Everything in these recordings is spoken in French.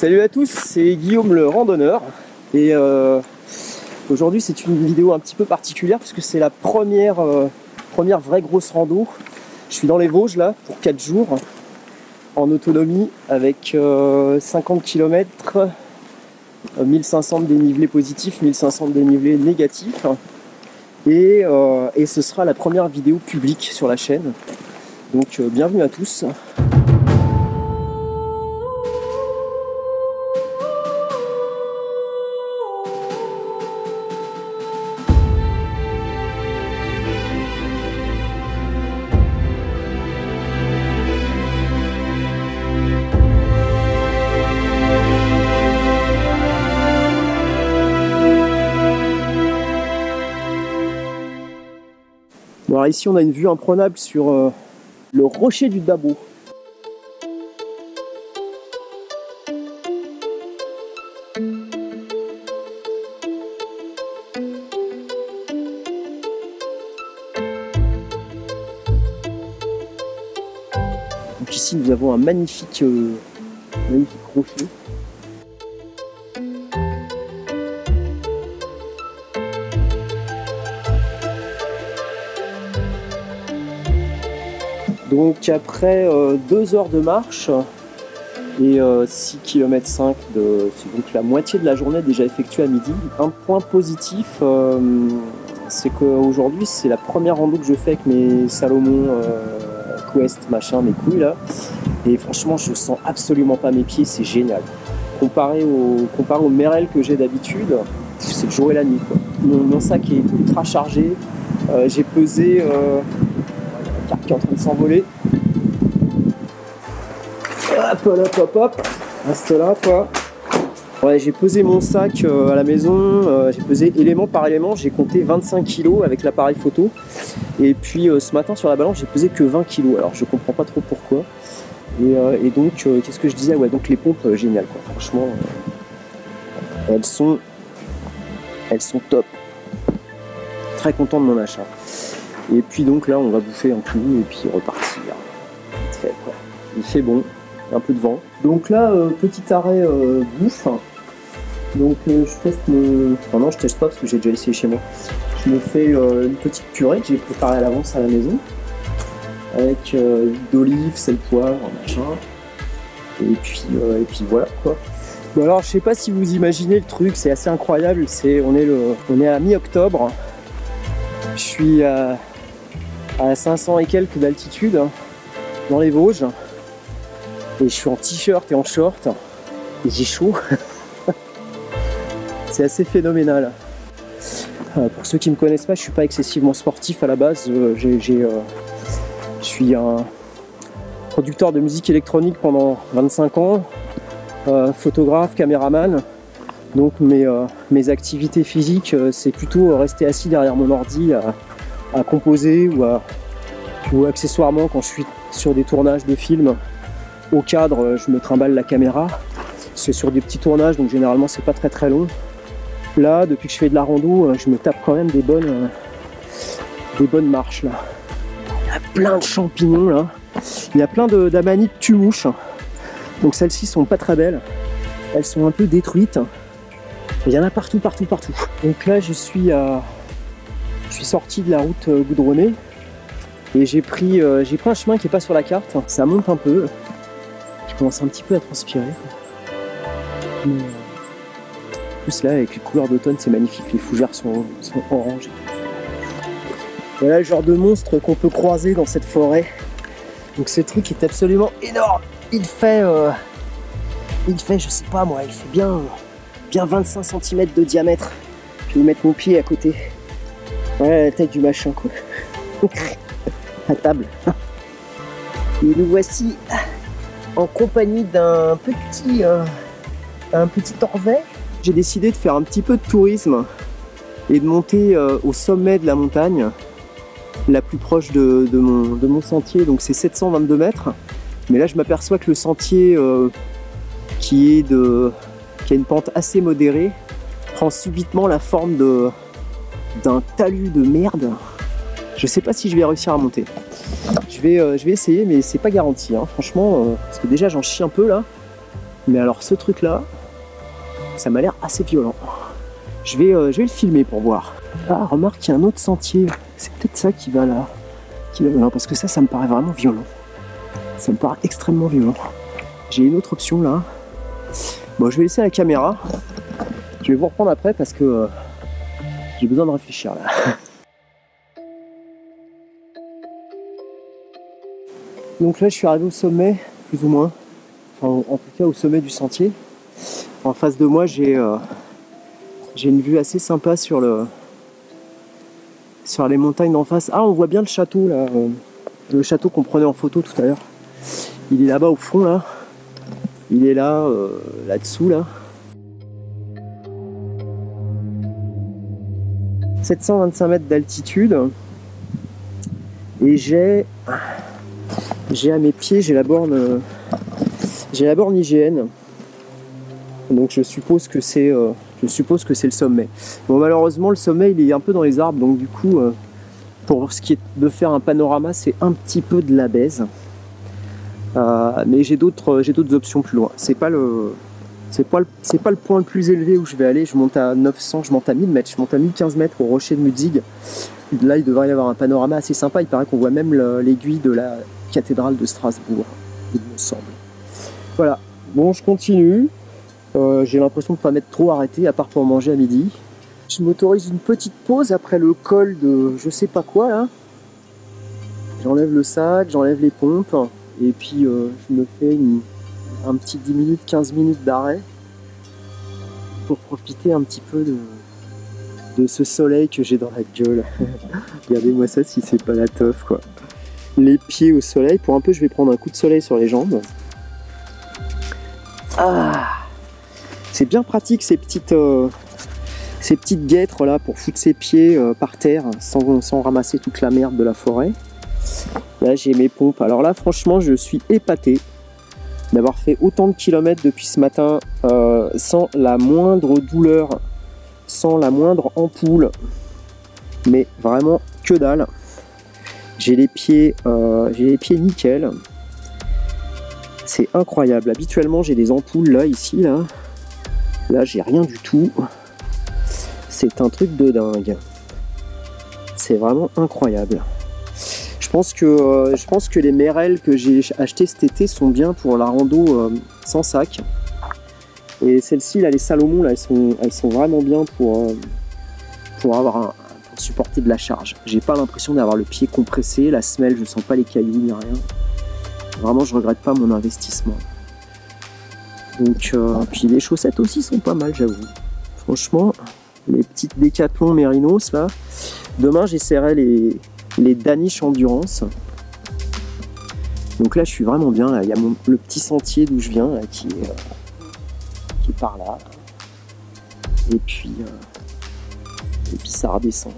Salut à tous, c'est Guillaume le randonneur et aujourd'hui c'est une vidéo un petit peu particulière puisque c'est la première vraie grosse rando. Je suis dans les Vosges là pour 4 jours en autonomie avec 50 km, 1500 de dénivelé positif, 1500 de dénivelé négatif et ce sera la première vidéo publique sur la chaîne. Donc bienvenue à tous. Bon, alors ici on a une vue imprenable sur le rocher du Dabo. Donc ici nous avons un magnifique rocher. Donc après 2 heures de marche et 6,5 km, c'est donc la moitié de la journée déjà effectuée à midi. Un point positif, c'est qu'aujourd'hui c'est la première rando que je fais avec mes Salomon Quest, machin, mes couilles là. Et franchement je sens absolument pas mes pieds, c'est génial. Comparé au Merrell que j'ai d'habitude, c'est le jour et la nuit quoi. Mon sac est ultra chargé, j'ai pesé... qui est en train de s'envoler. Hop, reste là quoi. Ouais, j'ai pesé mon sac à la maison, j'ai pesé élément par élément, j'ai compté 25 kg avec l'appareil photo. Et puis ce matin sur la balance, j'ai pesé que 20 kg. Alors je comprends pas trop pourquoi. Et donc, qu'est-ce que je disais? Ouais, donc les pompes, génial quoi. Franchement, elles sont top. Très content de mon achat. Et puis donc là on va bouffer un coup et puis repartir. Vite fait, quoi. Il fait bon, un peu de vent. Donc là petit arrêt bouffe. Donc je teste enfin non je teste pas parce que j'ai déjà essayé chez moi. Je me fais une petite purée que j'ai préparée à l'avance à la maison. Avec huile d'olive, sel, poivre, machin. Et puis voilà quoi. Bon alors je sais pas si vous imaginez le truc, c'est assez incroyable. On est à mi-octobre. Je suis à 500 et quelques d'altitude, hein, dans les Vosges, et je suis en t-shirt et en short, et j'ai chaud. C'est assez phénoménal. Pour ceux qui ne me connaissent pas, je suis pas excessivement sportif à la base. Je suis un producteur de musique électronique pendant 25 ans, photographe, caméraman. Donc mes activités physiques, c'est plutôt rester assis derrière mon ordi à composer ou accessoirement quand je suis sur des tournages de films au cadre je me trimballe la caméra. C'est sur des petits tournages donc généralement c'est pas très très long. Là depuis que je fais de la rando je me tape quand même des bonnes marches là. Il y a plein de champignons là. Il y a plein d'amanites tue-mouches. Donc celles-ci sont pas très belles. Elles sont un peu détruites. Il y en a partout. Donc là je suis sorti de la route goudronnée et j'ai pris un chemin qui n'est pas sur la carte. Ça monte un peu. Je commence un petit peu à transpirer. Mais, en plus là avec les couleurs d'automne c'est magnifique. Les fougères sont oranges. Voilà le genre de monstre qu'on peut croiser dans cette forêt. Donc ce truc est absolument énorme. Il fait je sais pas moi, il fait bien 25 cm de diamètre. Je vais mettre mon pied à côté. Ouais, la taille du machin quoi. À table. Et nous voici en compagnie d'un petit Orvet. J'ai décidé de faire un petit peu de tourisme et de monter au sommet de la montagne, la plus proche de mon sentier. Donc c'est 722 mètres. Mais là je m'aperçois que le sentier qui a une pente assez modérée prend subitement la forme d'un talus de merde. Je sais pas si je vais réussir à monter. Je vais essayer mais c'est pas garanti hein. Franchement parce que déjà j'en chie un peu là Mais alors ce truc là, ça m'a l'air assez violent. Je vais le filmer pour voir. Ah, remarque, il y a un autre sentier. C'est peut-être ça qui va là. Non, parce que ça me paraît vraiment violent. Ça me paraît extrêmement violent. J'ai une autre option là. Bon, je vais laisser la caméra. Je vais vous reprendre après parce que j'ai besoin de réfléchir là. Donc là, je suis arrivé au sommet, plus ou moins. Enfin, en tout cas, au sommet du sentier. En face de moi, j'ai une vue assez sympa sur les montagnes d'en face. Ah, on voit bien le château là. Le château qu'on prenait en photo tout à l'heure. Il est là-bas au fond là. Il est là, là-dessous là. 725 mètres d'altitude. Et j'ai à mes pieds, j'ai la borne IGN. Donc je suppose que c'est le sommet. Bon, malheureusement le sommet il est un peu dans les arbres, donc du coup pour ce qui est de faire un panorama, c'est un petit peu de la baise. Mais j'ai d'autres options plus loin. C'est pas le point le plus élevé où je vais aller. Je monte à 900, je monte à 1000 mètres, je monte à 1015 mètres au rocher de Mutzig. Là il devrait y avoir un panorama assez sympa. Il paraît qu'on voit même l'aiguille de la cathédrale de Strasbourg, il me semble. Voilà, bon, je continue. J'ai l'impression de ne pas m'être trop arrêté, à part pour manger à midi. Je m'autorise une petite pause après le col de je sais pas quoi là. J'enlève le sac, j'enlève les pompes, et puis je me fais un petit 10 minutes, 15 minutes d'arrêt pour profiter un petit peu de ce soleil que j'ai dans la gueule. Regardez-moi ça si c'est pas la teuf quoi. Les pieds au soleil, pour un peu je vais prendre un coup de soleil sur les jambes. Ah, c'est bien pratique ces petites guêtres là pour foutre ses pieds par terre sans ramasser toute la merde de la forêt. Là j'ai mes pompes. Alors là franchement je suis épaté d'avoir fait autant de kilomètres depuis ce matin sans la moindre douleur, sans la moindre ampoule, mais vraiment que dalle. J'ai les pieds nickel. C'est incroyable. Habituellement j'ai des ampoules là, ici, là. Là j'ai rien du tout. C'est un truc de dingue. C'est vraiment incroyable. Je pense que les Merrell que j'ai achetées cet été sont bien pour la rando sans sac. Et celles-ci là, les Salomon là, elles sont vraiment bien pour supporter de la charge. J'ai pas l'impression d'avoir le pied compressé, la semelle je sens pas les cailloux ni rien. Vraiment je regrette pas mon investissement. Donc puis les chaussettes aussi sont pas mal, j'avoue. Franchement, les petites Décathlon Mérinos là. Demain j'essaierai les Danish Endurance. Donc là je suis vraiment bien là. Il y a le petit sentier d'où je viens là, qui est par là. Et puis ça redescend.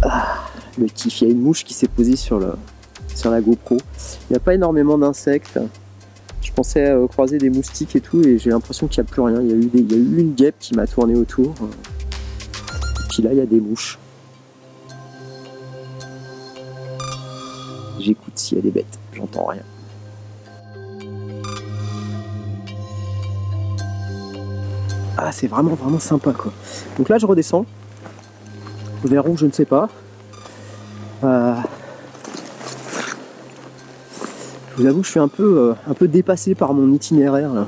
Ah, le kiff, il y a une mouche qui s'est posée sur la GoPro. Il n'y a pas énormément d'insectes. Je pensais croiser des moustiques et tout, et j'ai l'impression qu'il n'y a plus rien. Il y a eu une guêpe qui m'a tourné autour. Et puis là, il y a des mouches. J'écoute s'il y a des bêtes. J'entends rien. Ah, c'est vraiment sympa quoi. Donc là je redescends vers où je ne sais pas. Je vous avoue que je suis un peu dépassé par mon itinéraire là.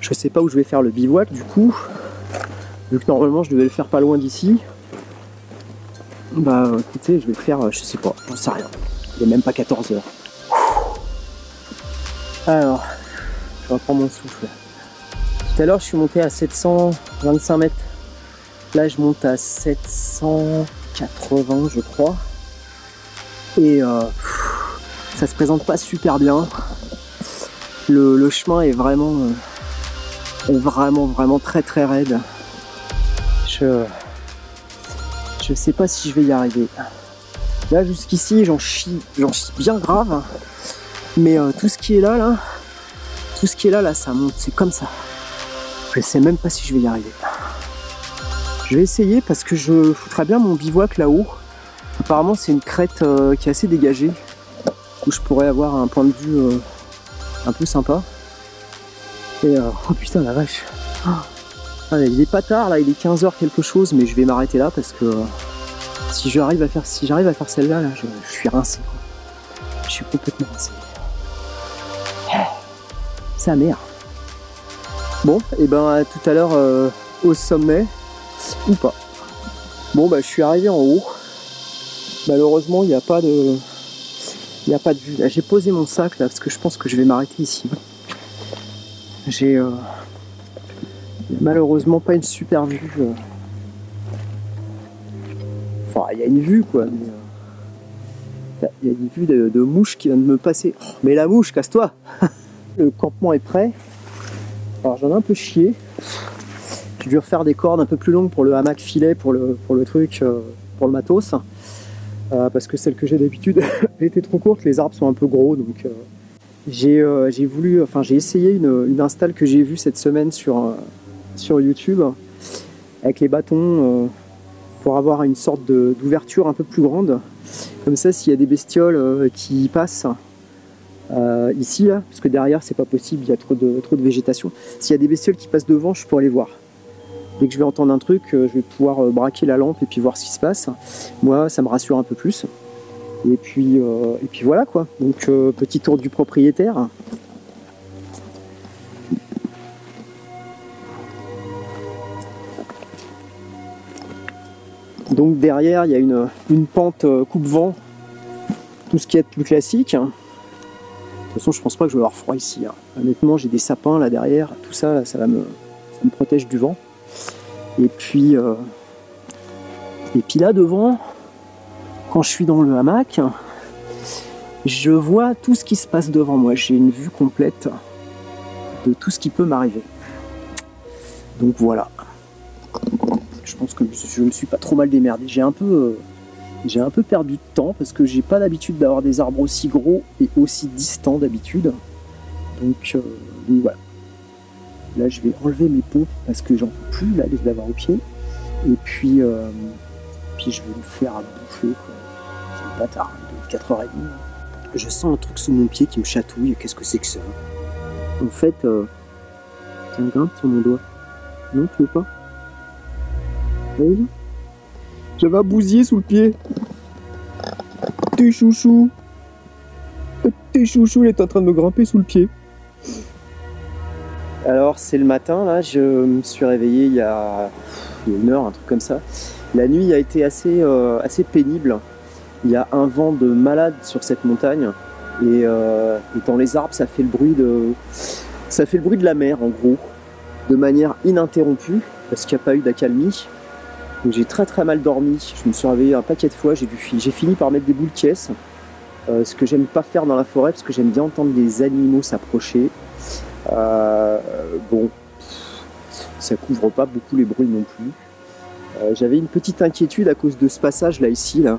Je sais pas où je vais faire le bivouac du coup, vu que normalement je devais le faire pas loin d'ici. Bah écoutez, je vais le faire, je sais pas, j'en sais rien. Il est même pas 14h. Alors, je reprends mon souffle. Tout à l'heure, je suis monté à 725 mètres. Là, je monte à 780, je crois. Et ça se présente pas super bien. Le chemin est vraiment très raide. Je sais pas si je vais y arriver. Là, jusqu'ici, j'en chie bien grave. Mais tout ce qui est là, ça monte. C'est comme ça. Je sais même pas si je vais y arriver. Je vais essayer parce que je foutrais bien mon bivouac là-haut. Apparemment c'est une crête qui est assez dégagée. où je pourrais avoir un point de vue un peu sympa. Et oh putain la vache. Ah, il est pas tard là, il est 15h quelque chose, mais je vais m'arrêter là parce que si j'arrive à faire celle-là, là, je suis rincé. Je suis complètement rincé. Sa mère. Bon, et ben à tout à l'heure au sommet, ou pas. Bon bah je suis arrivé en haut. Malheureusement il n'y a pas de vue. Là j'ai posé mon sac là parce que je pense que je vais m'arrêter ici. J'ai malheureusement pas une super vue. Enfin il y a une vue quoi, mais il y a une vue de mouche qui vient de me passer. Oh, mais la mouche, casse-toi. Le campement est prêt. Alors j'en ai un peu chié. J'ai dû refaire des cordes un peu plus longues pour le hamac filet, pour le truc, pour le matos. Parce que celle que j'ai d'habitude était trop courte, les arbres sont un peu gros. Donc j'ai essayé une install que j'ai vue cette semaine sur YouTube avec les bâtons pour avoir une sorte d'ouverture un peu plus grande. Comme ça, s'il y a des bestioles qui passent ici, là, parce que derrière c'est pas possible, il y a trop de végétation. S'il y a des bestioles qui passent devant, je pourrais les voir. Dès que je vais entendre un truc, je vais pouvoir braquer la lampe et puis voir ce qui se passe. Moi, ça me rassure un peu plus. Et puis voilà quoi. Donc petit tour du propriétaire. Donc derrière, il y a une pente coupe-vent, tout ce qui est de plus classique. De toute façon, je pense pas que je vais avoir froid ici. Honnêtement, j'ai des sapins là derrière, tout ça, là, ça me protège du vent. Et puis là devant, quand je suis dans le hamac, je vois tout ce qui se passe devant moi. J'ai une vue complète de tout ce qui peut m'arriver. Donc voilà. Je pense que je me suis pas trop mal démerdé. J'ai un peu perdu de temps parce que j'ai pas l'habitude d'avoir des arbres aussi gros et aussi distants d'habitude. Donc voilà. Là je vais enlever mes pompes parce que j'en peux plus là, les avoir au pied. Et puis je vais me faire à bouffer quoi. C'est le bâtard, il est 4h30. Je sens un truc sous mon pied qui me chatouille. Qu'est-ce que c'est que ça? En fait, tiens, grimpe sur mon doigt. Non, tu veux pas? J'avais un bousier sous le pied. Petit chouchou. Petit chouchou, il est en train de me grimper sous le pied. Alors c'est le matin, là, je me suis réveillé il y a 1 heure, un truc comme ça. La nuit a été assez pénible. Il y a un vent de malade sur cette montagne. Et dans les arbres, ça fait le bruit de la mer, en gros. De manière ininterrompue, parce qu'il n'y a pas eu d'accalmie. Donc j'ai très mal dormi, je me suis réveillé un paquet de fois, j'ai fini par mettre des boules caisses, ce que j'aime pas faire dans la forêt parce que j'aime bien entendre les animaux s'approcher. Bon, ça couvre pas beaucoup les bruits non plus. J'avais une petite inquiétude à cause de ce passage là ici, là,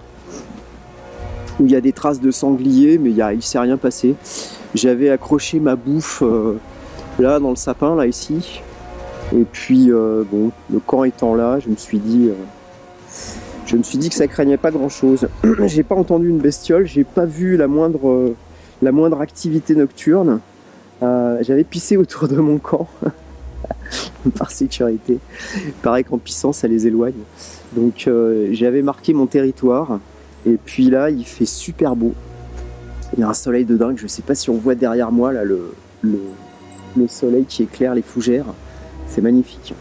où il y a des traces de sangliers, mais il s'est rien passé. J'avais accroché ma bouffe là dans le sapin là ici. Et puis bon, le camp étant là, je me suis dit que ça craignait pas grand chose. J'ai pas entendu une bestiole, j'ai pas vu la moindre activité nocturne. J'avais pissé autour de mon camp par sécurité. Il paraît qu'en pissant ça les éloigne. Donc j'avais marqué mon territoire. Et puis là il fait super beau. Il y a un soleil de dingue, je sais pas si on voit derrière moi là le soleil qui éclaire les fougères. C'est magnifique.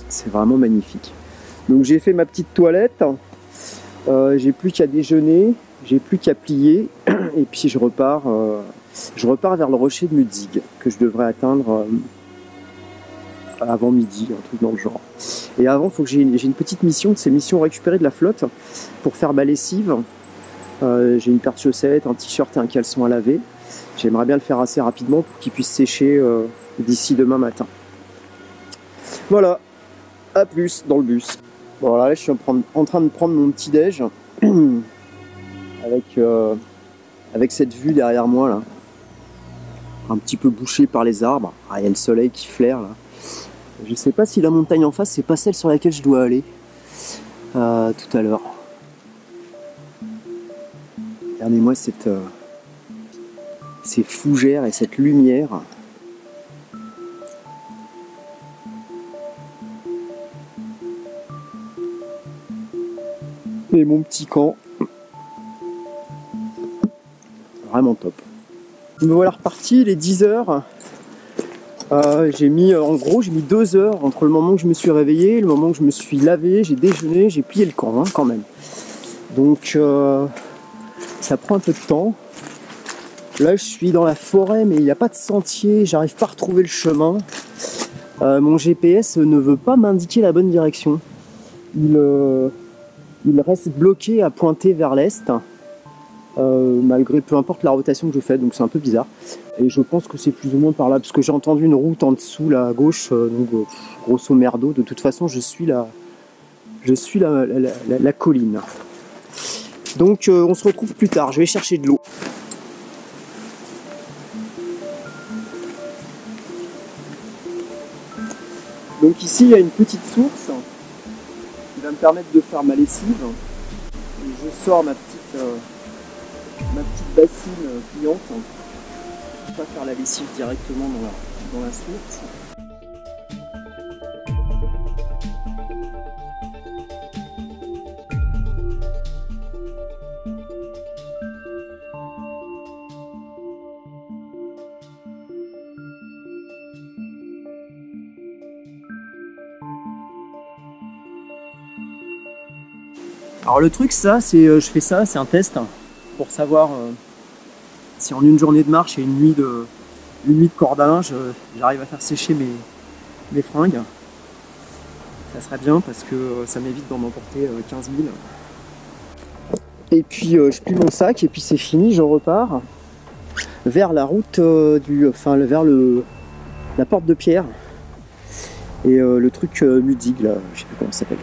C'est vraiment magnifique. Donc j'ai fait ma petite toilette. J'ai plus qu'à déjeuner. J'ai plus qu'à plier. Et puis je repars vers le rocher de Mutzig que je devrais atteindre avant midi, un truc dans le genre. Et avant, faut que j'ai une petite mission. C'est mission récupérer de la flotte pour faire ma lessive. J'ai une paire de chaussettes, un t-shirt et un caleçon à laver. J'aimerais bien le faire assez rapidement pour qu'il puisse sécher d'ici demain matin. Voilà, à plus dans le bus. Bon là je suis en train de prendre mon petit déj avec cette vue derrière moi là, un petit peu bouché par les arbres. Ah, il y a le soleil qui flaire là. Je sais pas si la montagne en face c'est pas celle sur laquelle je dois aller tout à l'heure. Regardez-moi cette ces fougères et cette lumière. Et mon petit camp. Vraiment top. Me voilà reparti, il est 10 heures. J'ai mis 2 heures entre le moment où je me suis réveillé, le moment où je me suis lavé, j'ai déjeuné, j'ai plié le camp quand même. Donc ça prend un peu de temps. Là je suis dans la forêt mais il n'y a pas de sentier, j'arrive pas à retrouver le chemin. Mon GPS ne veut pas m'indiquer la bonne direction. Il reste bloqué à pointer vers l'est. Malgré peu importe la rotation que je fais, donc c'est un peu bizarre. Et je pense que c'est plus ou moins par là, parce que j'ai entendu une route en dessous, là à gauche, donc grosso merdo. De toute façon, je suis la colline. Donc on se retrouve plus tard, je vais chercher de l'eau. Donc ici, il y a une petite source qui va me permettre de faire ma lessive. Et je sors ma petite bassine pliante. Je ne peux pas faire la lessive directement dans la source. Alors le truc je fais ça, c'est un test pour savoir si en une journée de marche et une nuit de corde à linge, j'arrive à faire sécher mes fringues. Ça serait bien parce que ça m'évite d'en emporter 15 000. Et puis je plie mon sac et puis c'est fini, je repars vers la route vers la porte de pierre et le truc Mudig là, je sais plus comment ça s'appelle.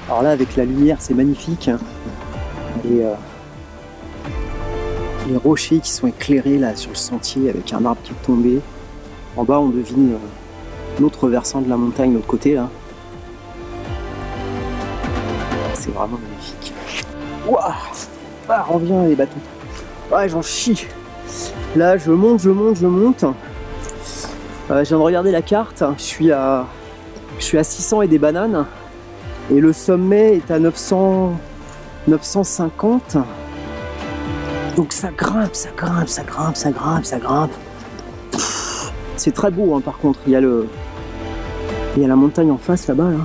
Alors là avec la lumière c'est magnifique. Les rochers qui sont éclairés là sur le sentier avec un arbre qui est tombé. En bas on devine l'autre versant de la montagne, de l'autre côté là. C'est vraiment magnifique. Waouh, ah, revient les bateaux. Ouais, j'en chie. Là je monte. Je viens de regarder la carte. Je suis à 600 et des bananes. Et le sommet est à 950. Donc ça grimpe. C'est très beau hein, par contre. Il y a la montagne en face là-bas. Là.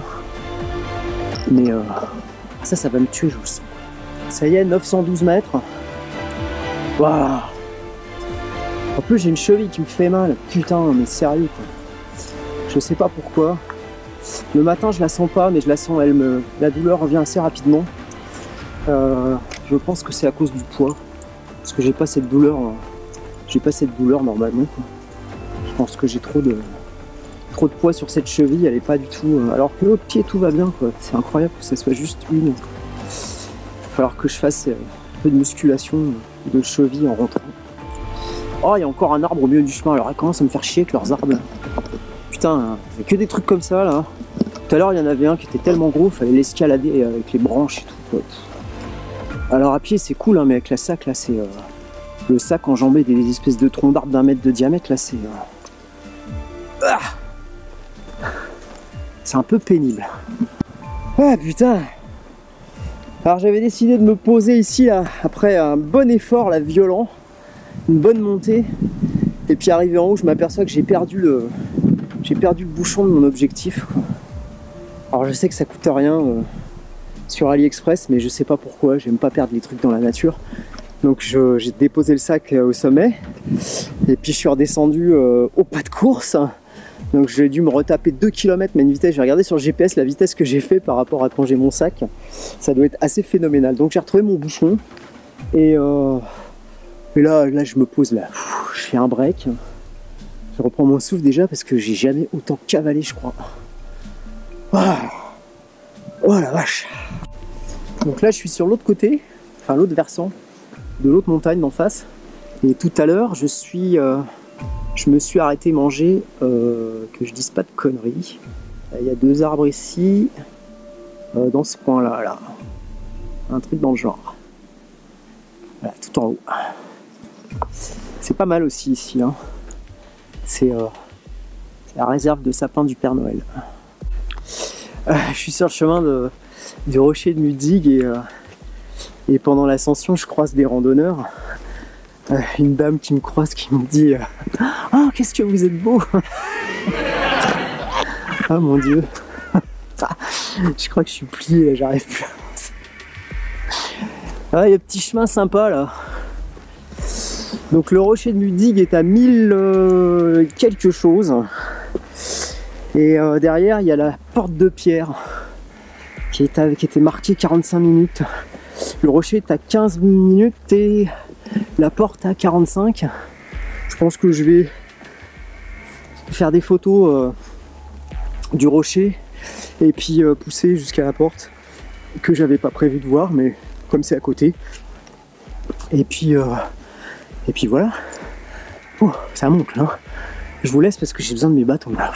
Mais ça va me tuer, je vous le sens. Ça y est, 912 mètres. Waouh. En plus j'ai une cheville qui me fait mal. Putain, mais sérieux quoi. Je sais pas pourquoi. Le matin je la sens pas, mais je la sens, la douleur revient assez rapidement. Je pense que c'est à cause du poids. Parce que j'ai pas cette douleur normalement quoi. Je pense que j'ai trop de poids sur cette cheville, elle est pas du tout. Alors que l'autre pied tout va bien quoi. C'est incroyable que ça soit juste une. Il va falloir que je fasse un peu de musculation de cheville en rentrant. Oh, il y a encore un arbre au milieu du chemin, alors elle commence à me faire chier avec leurs arbres. Putain, il y a que des trucs comme ça là. Tout à l'heure il y en avait un qui était tellement gros, il fallait l'escalader avec les branches et tout quoi. Alors à pied c'est cool hein, mais avec la sac là c'est le sac enjambé des espèces de troncs d'arbres d'1 mètre de diamètre là c'est un peu pénible. Ah putain. Alors j'avais décidé de me poser ici là, après un bon effort là, violent, une bonne montée, et puis arrivé en haut je m'aperçois que j'ai perdu le bouchon de mon objectif quoi. Alors je sais que ça coûte rien sur AliExpress, mais je sais pas pourquoi, j'aime pas perdre les trucs dans la nature. Donc j'ai déposé le sac au sommet, et puis je suis redescendu au pas de course. Donc j'ai dû me retaper 2 km, mais une vitesse, j'ai regardé sur le GPS la vitesse que j'ai fait par rapport à quand j'ai mon sac. Ça doit être assez phénoménal. Donc j'ai retrouvé mon bouchon, et là je me pose là, je fais un break. Je reprends mon souffle déjà parce que j'ai jamais autant cavalé je crois. Oh la vache. Donc là je suis sur l'autre côté, enfin l'autre versant de l'autre montagne d'en face. Et tout à l'heure je me suis arrêté manger, que je dise pas de conneries. Il y a 2 arbres ici, dans ce coin là. Un truc dans le genre. Voilà, tout en haut. C'est pas mal aussi ici, hein. C'est la réserve de sapin du Père Noël. Je suis sur le chemin du rocher de Mudig et pendant l'ascension je croise des randonneurs. Une dame qui me croise qui me dit « Oh, qu'est-ce que vous êtes beau !» Ah mon Dieu. Je crois que je suis plié là, j'arrive plus à avancer. Ah, il y a un petit chemin sympa là. Donc le rocher de Mudig est à 1000 quelque chose. Et derrière il y a la porte de pierre qui était marquée 45 minutes. Le rocher est à 15 minutes et la porte à 45. Je pense que je vais faire des photos du rocher et puis pousser jusqu'à la porte que j'avais pas prévu de voir, mais comme c'est à côté. Et puis voilà. Oh, ça monte là. Je vous laisse parce que j'ai besoin de mes bâtons là.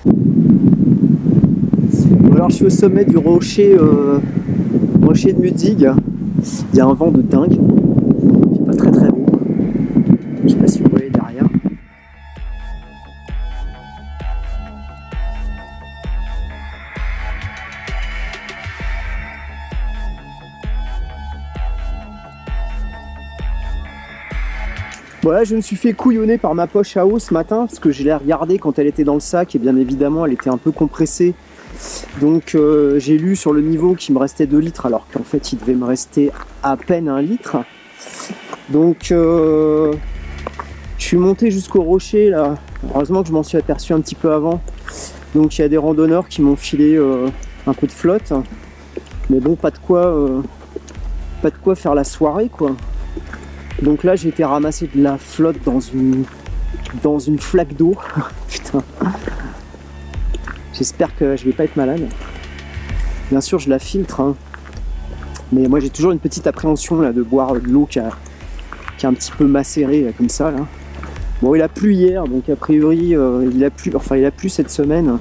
Bon, alors je suis au sommet du rocher de Mudig. Il y a un vent de dingue. C'est pas très beau. Je sais pas si vous voyez derrière. Voilà, je me suis fait couillonner par ma poche à eau ce matin parce que je l'ai regardée quand elle était dans le sac et bien évidemment elle était un peu compressée. Donc j'ai lu sur le niveau qu'il me restait 2 litres alors qu'en fait il devait me rester à peine 1 litre. Donc je suis monté jusqu'au rocher là. Heureusement que je m'en suis aperçu un petit peu avant. Donc il y a des randonneurs qui m'ont filé un peu de flotte. Mais bon, pas de quoi faire la soirée quoi. Donc là j'ai été ramasser de la flotte dans une flaque d'eau. Putain. J'espère que je vais pas être malade. Bien sûr je la filtre, hein. Mais moi j'ai toujours une petite appréhension là, de boire de l'eau qui a un petit peu macéré là, comme ça là. Bon, il a plu hier, donc a priori il a plu cette semaine.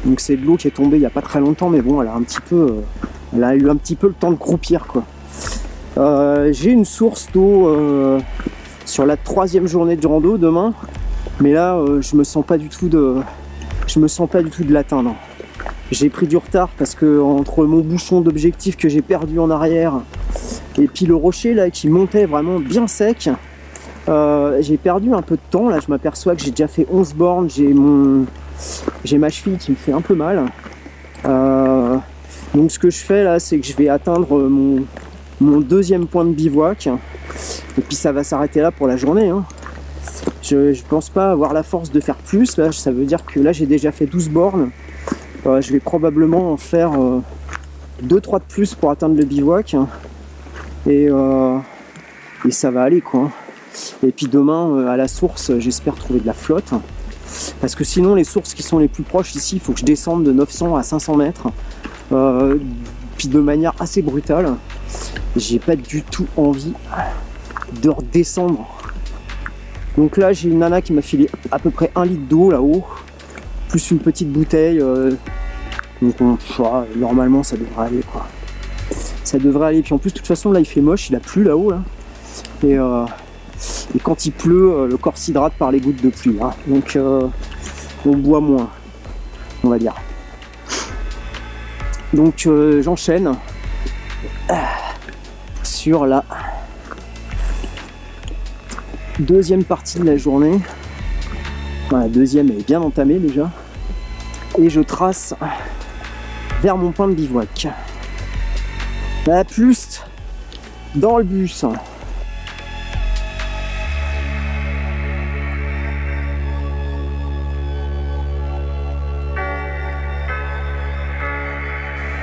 Donc c'est de l'eau qui est tombée il n'y a pas très longtemps, mais bon elle a eu un petit peu le temps de croupir quoi. J'ai une source d'eau sur la 3e journée de rando demain, mais là je me sens pas du tout de l'atteindre. J'ai pris du retard parce que entre mon bouchon d'objectif que j'ai perdu en arrière et puis le rocher là qui montait vraiment bien sec, j'ai perdu un peu de temps. Là je m'aperçois que j'ai déjà fait 11 bornes, j'ai ma cheville qui me fait un peu mal. Donc ce que je fais là, c'est que je vais atteindre mon 2e point de bivouac et puis ça va s'arrêter là pour la journée, hein. Je pense pas avoir la force de faire plus là, ça veut dire que là j'ai déjà fait 12 bornes. Je vais probablement en faire 2-3 de plus pour atteindre le bivouac et ça va aller quoi. Et puis demain à la source j'espère trouver de la flotte parce que sinon les sources qui sont les plus proches ici il faut que je descende de 900 à 500 mètres puis de manière assez brutale. J'ai pas du tout envie de redescendre. Donc là j'ai une nana qui m'a filé à peu près 1 litre d'eau là-haut, plus une petite bouteille. Donc normalement ça devrait aller quoi. Ça devrait aller. Puis en plus de toute façon là il fait moche, il a plu là-haut là. Et quand il pleut, le corps s'hydrate par les gouttes de pluie, hein. Donc on boit moins, on va dire. Donc j'enchaîne sur la 2e partie de la journée. Enfin, la 2e est bien entamée déjà. Et je trace vers mon point de bivouac. À plus dans le bus.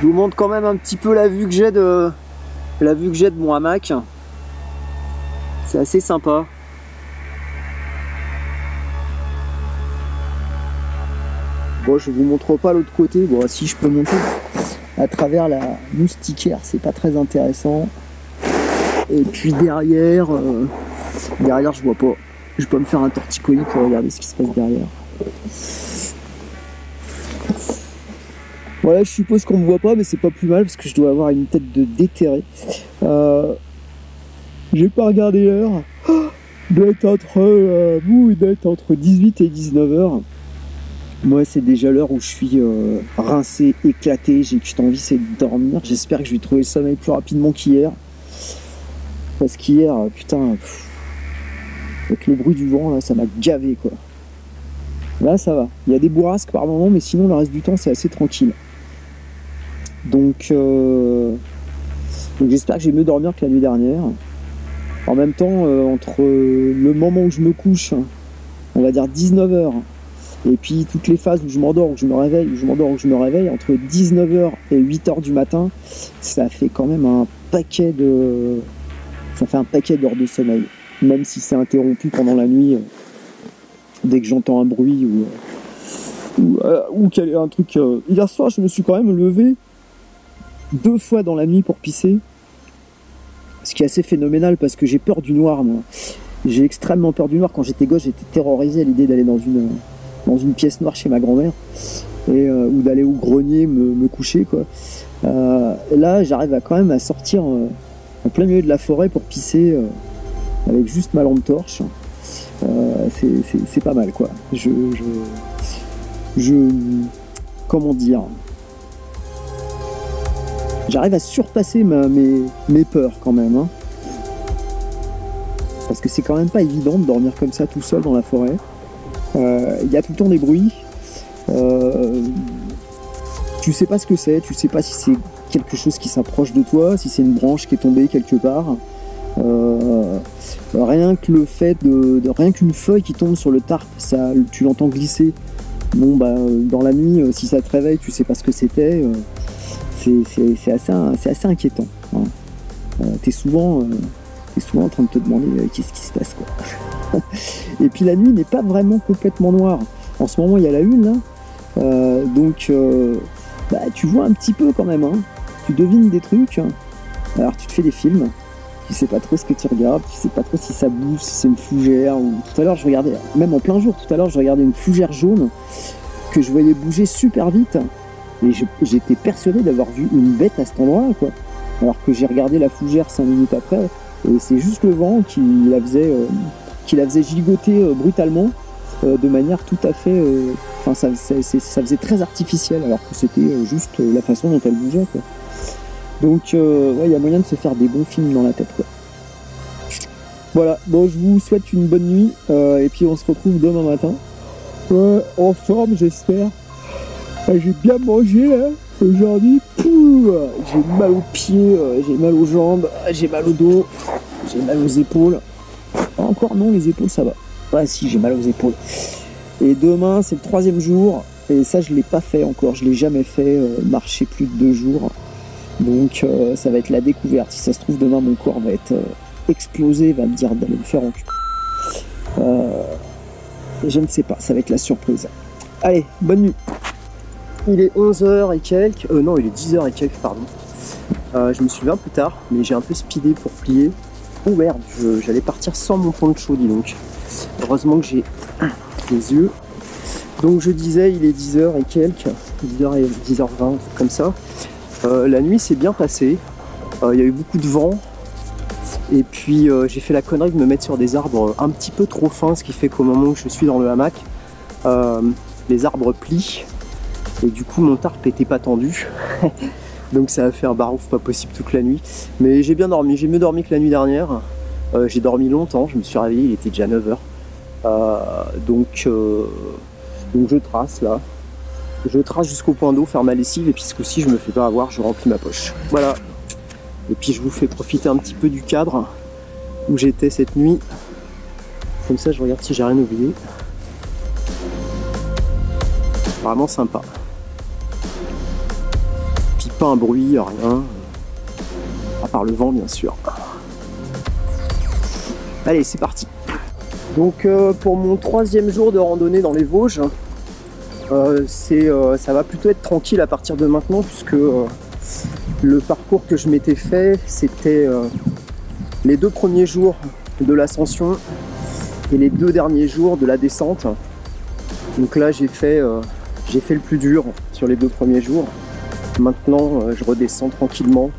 Je vous montre quand même un petit peu la vue que j'ai de mon hamac. C'est assez sympa. Bon, je vous montre pas l'autre côté. Bon, si je peux monter à travers la moustiquaire, c'est pas très intéressant. Et puis derrière, je vois pas. Je peux me faire un torticolis pour regarder ce qui se passe derrière. Voilà, je suppose qu'on me voit pas, mais c'est pas plus mal parce que je dois avoir une tête de déterré. J'ai pas regardé l'heure. doit être entre 18 et 19 heures. Moi, c'est déjà l'heure où je suis rincé, éclaté. J'ai juste envie, c'est de dormir. J'espère que je vais trouver le sommeil plus rapidement qu'hier. Parce qu'hier, putain, avec le bruit du vent, là, ça m'a gavé, quoi. Là, ça va. Il y a des bourrasques par moment, mais sinon, le reste du temps, c'est assez tranquille. Donc j'espère que j'ai mieux dormir que la nuit dernière. En même temps, entre le moment où je me couche, on va dire 19h, et puis toutes les phases où je m'endors, où je me réveille, où je m'endors, où je me réveille, entre 19h et 8h du matin, ça fait quand même un paquet d'heures de sommeil. Même si c'est interrompu pendant la nuit, dès que j'entends un bruit ou qu'il y a un truc. Hier soir, je me suis quand même levé 2 fois dans la nuit pour pisser. Ce qui est assez phénoménal parce que j'ai peur du noir, moi. J'ai extrêmement peur du noir. Quand j'étais gosse, j'étais terrorisé à l'idée d'aller dans une pièce noire chez ma grand-mère ou d'aller au grenier me coucher, quoi. Là, j'arrive quand même à sortir en plein milieu de la forêt pour pisser avec juste ma lampe torche. C'est pas mal, quoi. Comment dire, j'arrive à surpasser mes peurs quand même, hein. Parce que c'est quand même pas évident de dormir comme ça tout seul dans la forêt. Il y a tout le temps des bruits. Tu sais pas ce que c'est, tu sais pas si c'est quelque chose qui s'approche de toi, si c'est une branche qui est tombée quelque part. Rien que le fait rien qu'une feuille qui tombe sur le tarp, ça, tu l'entends glisser. Bon, bah, dans la nuit, si ça te réveille, tu sais pas ce que c'était. C'est assez inquiétant, hein. T'es souvent en train de te demander qu'est-ce qui se passe, quoi. Et puis la nuit n'est pas vraiment complètement noire. En ce moment, il y a la lune, là. Donc, tu vois un petit peu quand même, hein. Tu devines des trucs. Alors, tu te fais des films. Tu sais pas trop ce que tu regardes. Tu sais pas trop si ça bouge, si c'est une fougère. Tout à l'heure, je regardais, même en plein jour, tout à l'heure, je regardais une fougère jaune que je voyais bouger super vite. Et j'étais persuadé d'avoir vu une bête à cet endroit, quoi. Alors que j'ai regardé la fougère 5 minutes après, et c'est juste le vent qui la faisait gigoter brutalement, de manière tout à fait... ça faisait très artificiel, alors que c'était juste la façon dont elle bougeait, quoi. Donc, il y a moyen de se faire des bons films dans la tête, quoi. Voilà, bon, je vous souhaite une bonne nuit, et puis on se retrouve demain matin. En forme, j'espère. J'ai bien mangé, là, aujourd'hui. J'ai mal aux pieds, j'ai mal aux jambes, j'ai mal au dos, j'ai mal aux épaules. Encore non, les épaules, ça va. Ah si, j'ai mal aux épaules. Et demain, c'est le 3e jour. Et ça, je ne l'ai pas fait encore. Je ne l'ai jamais fait, marcher plus de 2 jours. Donc, ça va être la découverte. Si ça se trouve, demain, mon corps va être explosé, va me dire d'aller me faire enculer. Je ne sais pas, ça va être la surprise. Allez, bonne nuit. Il est 11h et quelques, non, il est 10h et quelques, pardon. Je me suis levé un peu tard, mais j'ai un peu speedé pour plier. Oh merde, j'allais partir sans mon poncho, dis donc. Heureusement que j'ai les yeux. Donc je disais, il est 10h et quelques, 10h20, comme ça. La nuit s'est bien passée. Il y a eu beaucoup de vent. Et puis j'ai fait la connerie de me mettre sur des arbres un petit peu trop fins, ce qui fait qu'au moment où je suis dans le hamac, les arbres plient. Et du coup mon tarp était pas tendu. Donc ça a fait un barouf pas possible toute la nuit. Mais j'ai bien dormi, j'ai mieux dormi que la nuit dernière. J'ai dormi longtemps, je me suis réveillé, il était déjà 9h. Donc je trace là. Je trace jusqu'au point d'eau, faire ma lessive, et puis ce coup-ci je me fais pas avoir, je remplis ma poche. Voilà. Et puis je vous fais profiter un petit peu du cadre où j'étais cette nuit. Comme ça je regarde si j'ai rien oublié. Vraiment sympa. Puis pas un bruit, rien. À part le vent bien sûr. Allez, c'est parti. Donc pour mon 3e jour de randonnée dans les Vosges, ça va plutôt être tranquille à partir de maintenant, puisque le parcours que je m'étais fait, c'était les 2 premiers jours de l'ascension et les 2 derniers jours de la descente. Donc là j'ai fait le plus dur sur les 2 premiers jours. Maintenant je redescends tranquillement.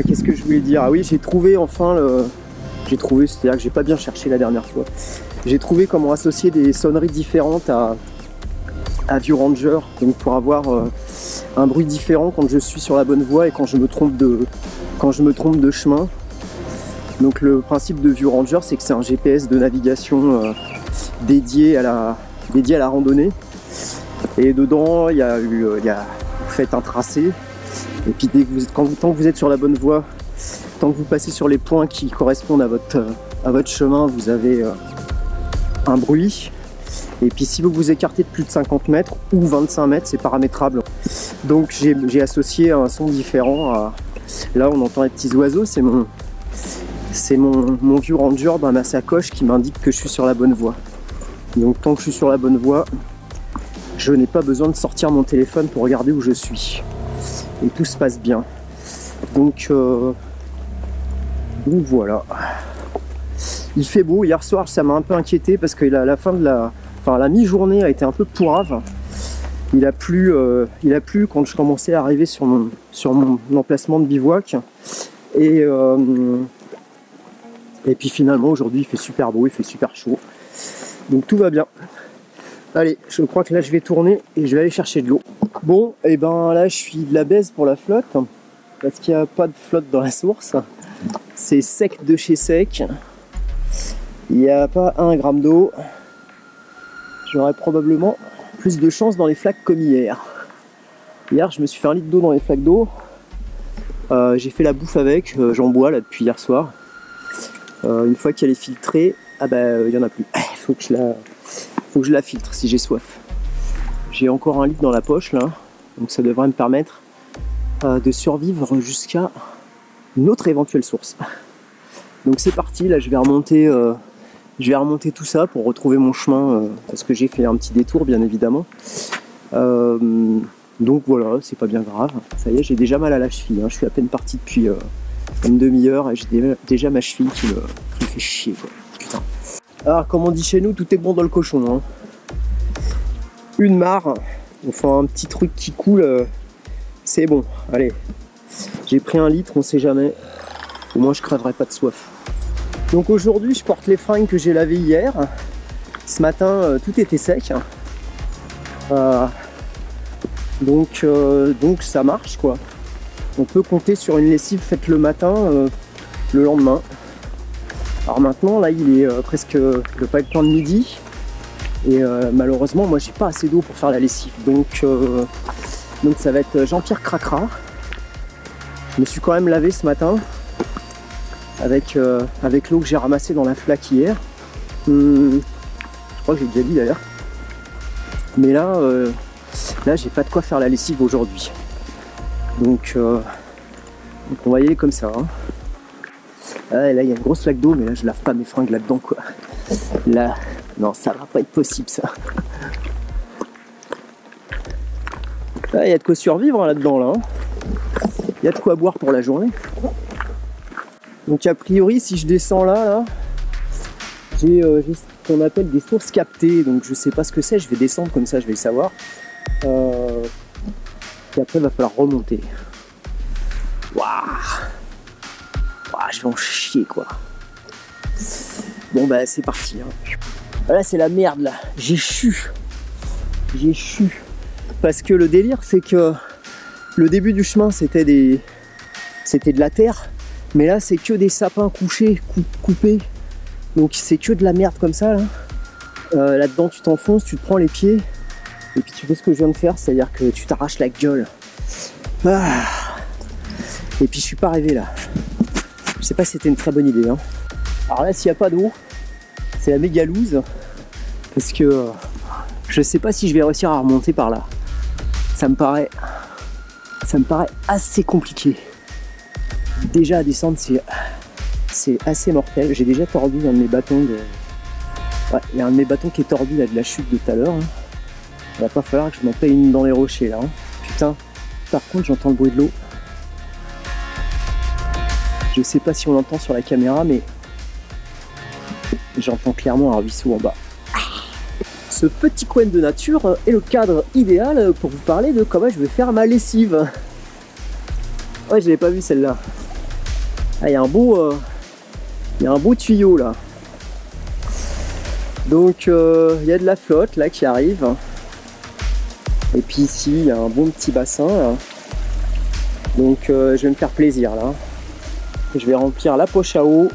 Qu'est-ce que je voulais dire? Ah oui, j'ai trouvé enfin J'ai trouvé, c'est-à-dire que j'ai pas bien cherché la dernière fois. J'ai trouvé comment associer des sonneries différentes à View Ranger, donc pour avoir un bruit différent quand je suis sur la bonne voie et quand je me trompe de chemin. Donc le principe de View Ranger, c'est que c'est un GPS de navigation dédié à la randonnée. Et dedans, vous faites un tracé. Et puis tant que vous êtes sur la bonne voie, tant que vous passez sur les points qui correspondent à votre chemin, vous avez un bruit. Et puis si vous vous écartez de plus de 50 mètres ou 25 mètres, c'est paramétrable. Donc j'ai associé un son différent à... Là on entend les petits oiseaux, c'est mon View Ranger dans ma sacoche qui m'indique que je suis sur la bonne voie. Donc tant que je suis sur la bonne voie, je n'ai pas besoin de sortir mon téléphone pour regarder où je suis. Et tout se passe bien. Donc voilà. Il fait beau. Hier soir ça m'a un peu inquiété parce que la fin de la mi-journée a été un peu pourrave. Il a plu quand je commençais à arriver sur mon emplacement de bivouac. Et puis finalement aujourd'hui il fait super beau, il fait super chaud. Donc tout va bien. Allez, je crois que là je vais tourner et je vais aller chercher de l'eau. Bon, et ben là je suis de la baise pour la flotte. Parce qu'il n'y a pas de flotte dans la source. C'est sec de chez sec. Il n'y a pas 1 gramme d'eau. J'aurais probablement plus de chance dans les flaques comme hier. Hier je me suis fait 1 litre d'eau dans les flaques d'eau. J'ai fait la bouffe avec, j'en bois là depuis hier soir. Une fois qu'elle est filtrée, il n'y en a plus. Faut que je la filtre si j'ai soif. J'ai encore 1 litre dans la poche là, donc ça devrait me permettre de survivre jusqu'à une autre éventuelle source. Donc c'est parti, là je vais remonter tout ça pour retrouver mon chemin, parce que j'ai fait un petit détour bien évidemment. Donc voilà, c'est pas bien grave. Ça y est, j'ai déjà mal à la cheville, hein. Je suis à peine parti depuis une demi-heure et j'ai déjà ma cheville qui me fait chier quoi. Putain. Alors comme on dit chez nous, tout est bon dans le cochon, hein. Une mare, enfin un petit truc qui coule, c'est bon. Allez, j'ai pris 1 litre, on sait jamais. Au moins je crèverai pas de soif. Donc aujourd'hui je porte les fringues que j'ai lavées hier. Ce matin tout était sec. Donc ça marche quoi. On peut compter sur une lessive faite le matin, le lendemain. Alors maintenant là il est presque le pas être temps de midi. Et malheureusement moi j'ai pas assez d'eau pour faire la lessive. Donc ça va être Jean-Pierre Cracra. Je me suis quand même lavé ce matin avec l'eau que j'ai ramassée dans la flaque hier. Je crois que j'ai déjà dit d'ailleurs. Mais là j'ai pas de quoi faire la lessive aujourd'hui. Donc on va y aller comme ça. Hein. Ah, là il y a une grosse flaque d'eau, mais là je lave pas mes fringues là-dedans quoi. Là, non, ça va pas être possible ça. Ah, il y a de quoi survivre hein, là-dedans là. Hein. Il y a de quoi boire pour la journée. Donc a priori si je descends là j'ai ce qu'on appelle des sources captées. Donc je sais pas ce que c'est, je vais descendre comme ça, je vais le savoir. Et après il va falloir remonter. Waouh, je vais en chier quoi. Bon bah c'est parti. Hein. Là c'est la merde là. J'ai chu. Parce que le délire c'est que le début du chemin c'était de la terre. Mais là c'est que des sapins couchés, coupés. Donc c'est que de la merde comme ça là. Là-dedans tu t'enfonces, tu te prends les pieds. Et puis tu fais ce que je viens de faire, c'est-à-dire que tu t'arraches la gueule. Ah. Et puis je suis pas arrivé là. Je sais pas si c'était une très bonne idée. Hein. Alors là s'il n'y a pas d'eau, c'est la méga loose. Parce que je sais pas si je vais réussir à remonter par là. Ça me paraît assez compliqué. Déjà à descendre c'est assez mortel. J'ai déjà tordu un de mes bâtons de... Ouais, il y a un de mes bâtons qui est tordu là de la chute de tout à l'heure. Hein. Il va pas falloir que je m'en paye une dans les rochers là. Hein. Putain, par contre j'entends le bruit de l'eau. Je sais pas si on l'entend sur la caméra, mais j'entends clairement un ruisseau en bas. Ce petit coin de nature est le cadre idéal pour vous parler de comment je vais faire ma lessive. Ouais, je l'ai pas vu celle-là. Ah, il y a un beau Il y a un beau tuyau là. Donc il y a de la flotte là qui arrive. Et puis ici il y a un bon petit bassin là. Donc je vais me faire plaisir là. Je vais remplir la poche à eau.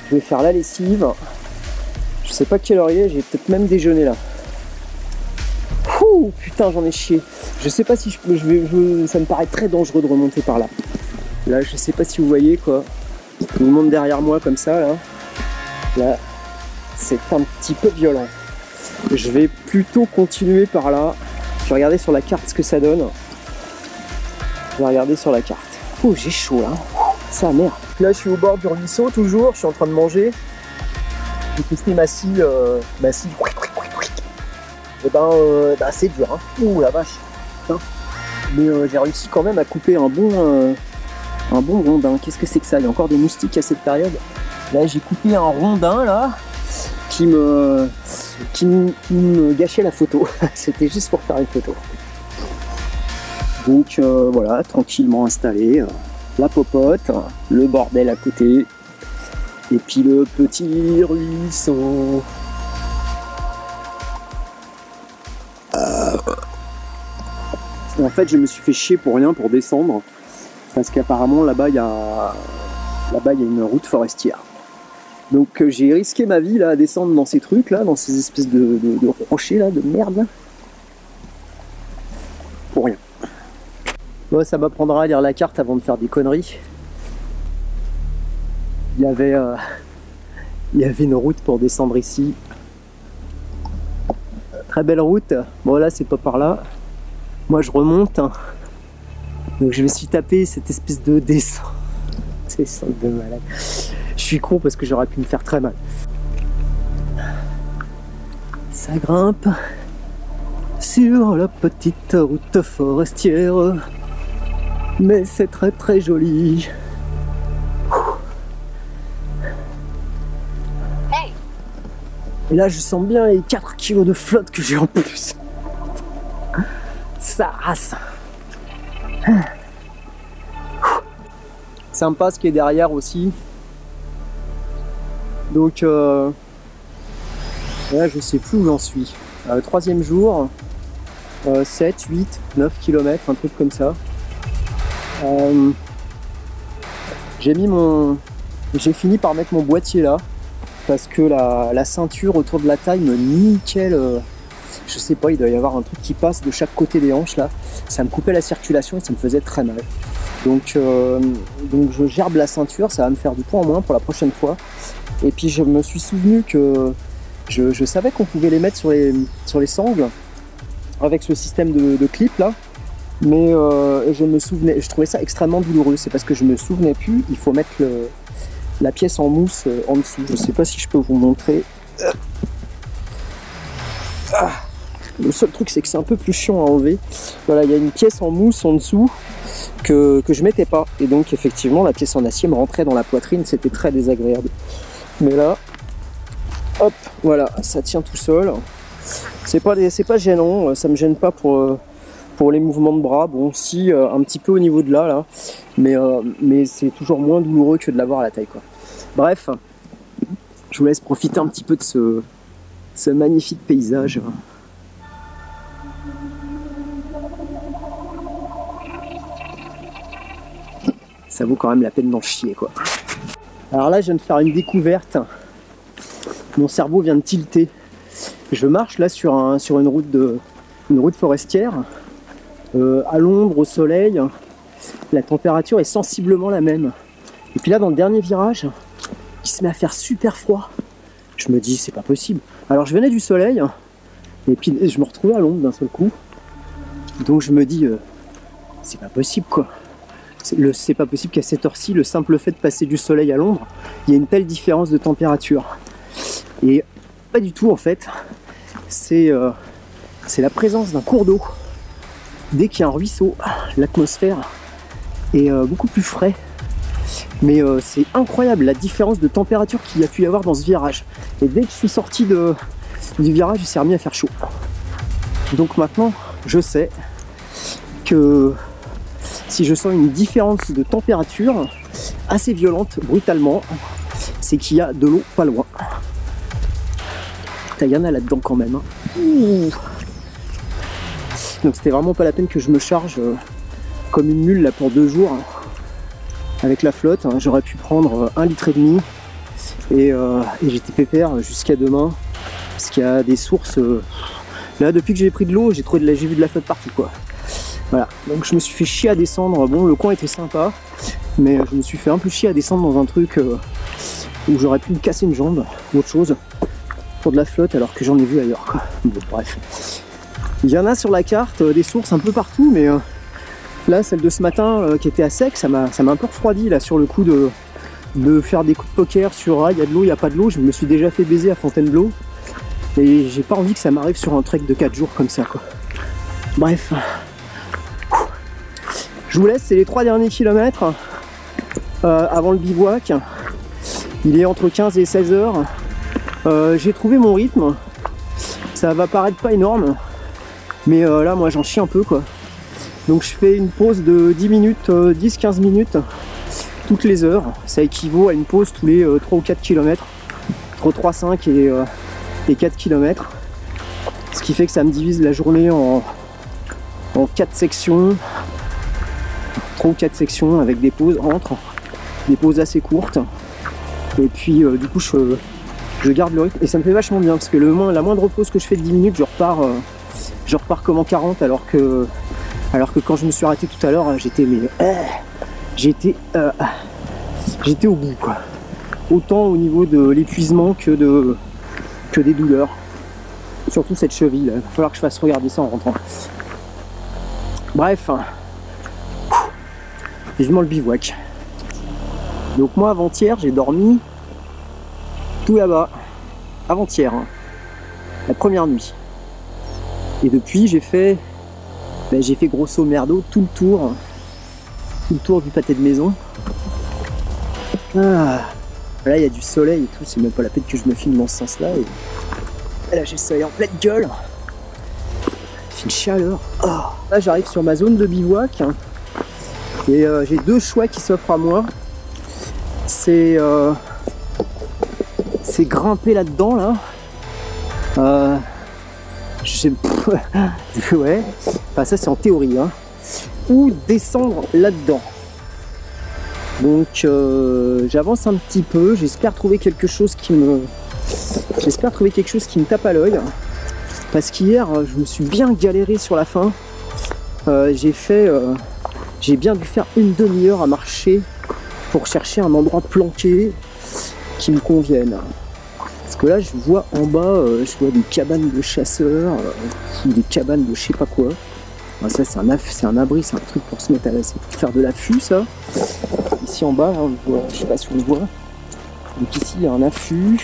Je vais faire la lessive. Je sais pas quelle heure il est, j'ai peut-être même déjeuné là. Ouh, putain, j'en ai chié. Je sais pas si ça me paraît très dangereux de remonter par là. Là, je sais pas si vous voyez quoi. Il monte derrière moi comme ça là. Là, c'est un petit peu violent. Je vais plutôt continuer par là. Je vais regarder sur la carte ce que ça donne. Je vais regarder sur la carte. Oh, j'ai chaud là. Ça merde. Là, je suis au bord du ruisseau toujours. Je suis en train de manger. J'ai testé ma scie. Et c'est dur. Hein. Ouh la vache. Putain. Mais j'ai réussi quand même à couper un bon rondin. Qu'est-ce que c'est que ça? Il y a encore des moustiques à cette période. Là, j'ai coupé un rondin là qui me gâchait la photo. C'était juste pour faire une photo. Donc voilà, tranquillement installé. La popote, le bordel à côté. Et puis le petit ruisseau. En fait, je me suis fait chier pour rien pour descendre. Parce qu'apparemment là-bas, il y a une route forestière. Donc j'ai risqué ma vie là à descendre dans ces trucs là, dans ces espèces de rochers là, de merde là. Pour rien. Bon, ça m'apprendra à lire la carte avant de faire des conneries. Il y avait une route pour descendre ici. Très belle route. Bon là c'est pas par là. Moi je remonte. Donc je me suis tapé cette espèce de descente. Descente de malade. Je suis con parce que j'aurais pu me faire très mal. Ça grimpe sur la petite route forestière. Mais c'est très très joli. Et là je sens bien les 4 kilos de flotte que j'ai en plus. Ça rase. Sympa ce qui est derrière aussi. Donc là je sais plus où j'en suis. 3e jour, 7, 8, 9 km, un truc comme ça. J'ai fini par mettre mon boîtier là parce que la ceinture autour de la taille me niquait je sais pas, il doit y avoir un truc qui passe de chaque côté des hanches là. Ça me coupait la circulation et ça me faisait très mal. Donc je gerbe la ceinture, ça va me faire du poids en moins pour la prochaine fois. Et puis je me suis souvenu que je savais qu'on pouvait les mettre sur les sangles avec ce système de clip là. Mais je trouvais ça extrêmement douloureux. C'est parce que je me souvenais plus, il faut mettre la pièce en mousse en dessous. Je sais pas si je peux vous montrer. Le seul truc c'est que c'est un peu plus chiant à enlever. Voilà, il y a une pièce en mousse en dessous que je mettais pas. Et donc effectivement la pièce en acier me rentrait dans la poitrine, c'était très désagréable. Mais là, hop, voilà, ça tient tout seul. C'est pas gênant, ça me gêne pas pour les mouvements de bras. Bon, si, un petit peu au niveau de là, mais c'est toujours moins douloureux que de l'avoir à la taille, quoi. Bref, je vous laisse profiter un petit peu de ce magnifique paysage. Ça vaut quand même la peine d'en chier, quoi. Alors là, je viens de faire une découverte. Mon cerveau vient de tilter. Je marche là sur une route forestière. À l'ombre, au soleil. La température est sensiblement la même. Et puis là, dans le dernier virage, il se met à faire super froid. Je me dis, c'est pas possible. Alors je venais du soleil. Et puis je me retrouvais à l'ombre d'un seul coup. Donc je me dis, c'est pas possible, quoi. C'est pas possible qu'à cette heure-ci, le simple fait de passer du soleil à l'ombre, il y ait une telle différence de température. Et pas du tout en fait. C'est la présence d'un cours d'eau. Dès qu'il y a un ruisseau, l'atmosphère est beaucoup plus frais. Mais c'est incroyable la différence de température qu'il y a pu y avoir dans ce virage. Et dès que je suis sorti du virage, il s'est remis à faire chaud. Donc maintenant, je sais que si je sens une différence de température, assez violente, brutalement, c'est qu'il y a de l'eau pas loin. Il y en a là-dedans quand même. Hein. Donc c'était vraiment pas la peine que je me charge comme une mule là pour 2 jours hein, avec la flotte. Hein. J'aurais pu prendre 1,5 litre et j'étais pépère jusqu'à demain parce qu'il y a des sources. Là depuis que j'ai pris de l'eau, j'ai vu de la flotte partout quoi. Voilà, donc je me suis fait chier à descendre. Bon, le coin était sympa, mais je me suis fait un peu chier à descendre dans un truc où j'aurais pu me casser une jambe ou autre chose pour de la flotte alors que j'en ai vu ailleurs quoi. Bon, bref. Il y en a sur la carte des sources un peu partout, mais là, celle de ce matin qui était à sec, ça m'a un peu refroidi là sur le coup de faire des coups de poker sur il y a de l'eau, il n'y a pas de l'eau. Je me suis déjà fait baiser à Fontainebleau et j'ai pas envie que ça m'arrive sur un trek de 4 jours comme ça quoi. Bref. Je vous laisse, c'est les 3 derniers kilomètres avant le bivouac. Il est entre 15 et 16 heures. J'ai trouvé mon rythme. Ça va paraître pas énorme, mais là moi j'en chie un peu quoi. Donc je fais une pause de 10 minutes, 10-15 minutes toutes les heures. Ça équivaut à une pause tous les 3 ou 4 km, entre 3-5 et 4 km. Ce qui fait que ça me divise la journée en 4 sections, 3 ou 4 sections avec des pauses entre, des pauses assez courtes. Et puis du coup je garde le rythme et ça me fait vachement bien parce que la moindre pause que je fais de 10 minutes, je repars comme en 40 alors que quand je me suis arrêté tout à l'heure, j'étais au bout quoi. Autant au niveau de l'épuisement que des douleurs. Surtout cette cheville, il va falloir que je fasse regarder ça en rentrant. Bref, vivement le bivouac. Donc moi avant-hier j'ai dormi tout là-bas, avant-hier, hein, la première nuit. Et depuis j'ai fait grosso merdo tout le tour du pâté de maison. Ah, là il y a du soleil et tout, c'est même pas la peine que je me filme dans ce sens-là. Et là j'ai le soleil en pleine gueule. Il fait une chaleur. Oh. Là j'arrive sur ma zone de bivouac et j'ai 2 choix qui s'offrent à moi. C'est grimper là-dedans là. Ouais. Enfin ça c'est en théorie hein. Ou descendre là-dedans. Donc j'avance un petit peu. J'espère trouver quelque chose qui me tape à l'œil. Parce qu'hier je me suis bien galéré sur la fin. J'ai bien dû faire une demi-heure à marcher pour chercher un endroit planqué qui me convienne. Parce que là je vois en bas, je vois des cabanes de chasseurs, ou des cabanes de je sais pas quoi. Enfin, ça c'est un abri, c'est un truc pour se mettre à c'est pour faire de l'affût ça. Ici en bas, là, on voit, je sais pas si on le voit. Donc ici il y a un affût.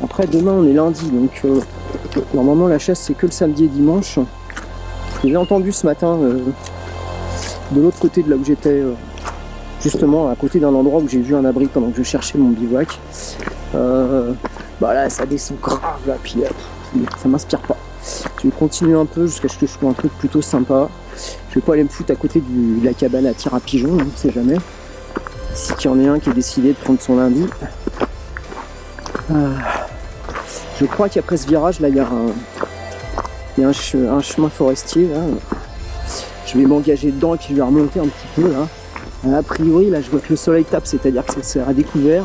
Après demain on est lundi, donc normalement la chasse c'est que le samedi et dimanche. J'ai entendu ce matin de l'autre côté de là où j'étais, justement à côté d'un endroit où j'ai vu un abri pendant que je cherchais mon bivouac. Bah là ça descend grave là, puis ça m'inspire pas. Je vais continuer un peu jusqu'à ce que je trouve un truc plutôt sympa. Je vais pas aller me foutre à côté de la cabane à tir à pigeons, on ne sait jamais. Si qu'il y en a un qui est décidé de prendre son lundi. Je crois qu'après ce virage là il y a un chemin forestier là. Je vais m'engager dedans et puis je vais remonter un petit peu là. A priori là je vois que le soleil tape, c'est-à-dire que c'est à découvert.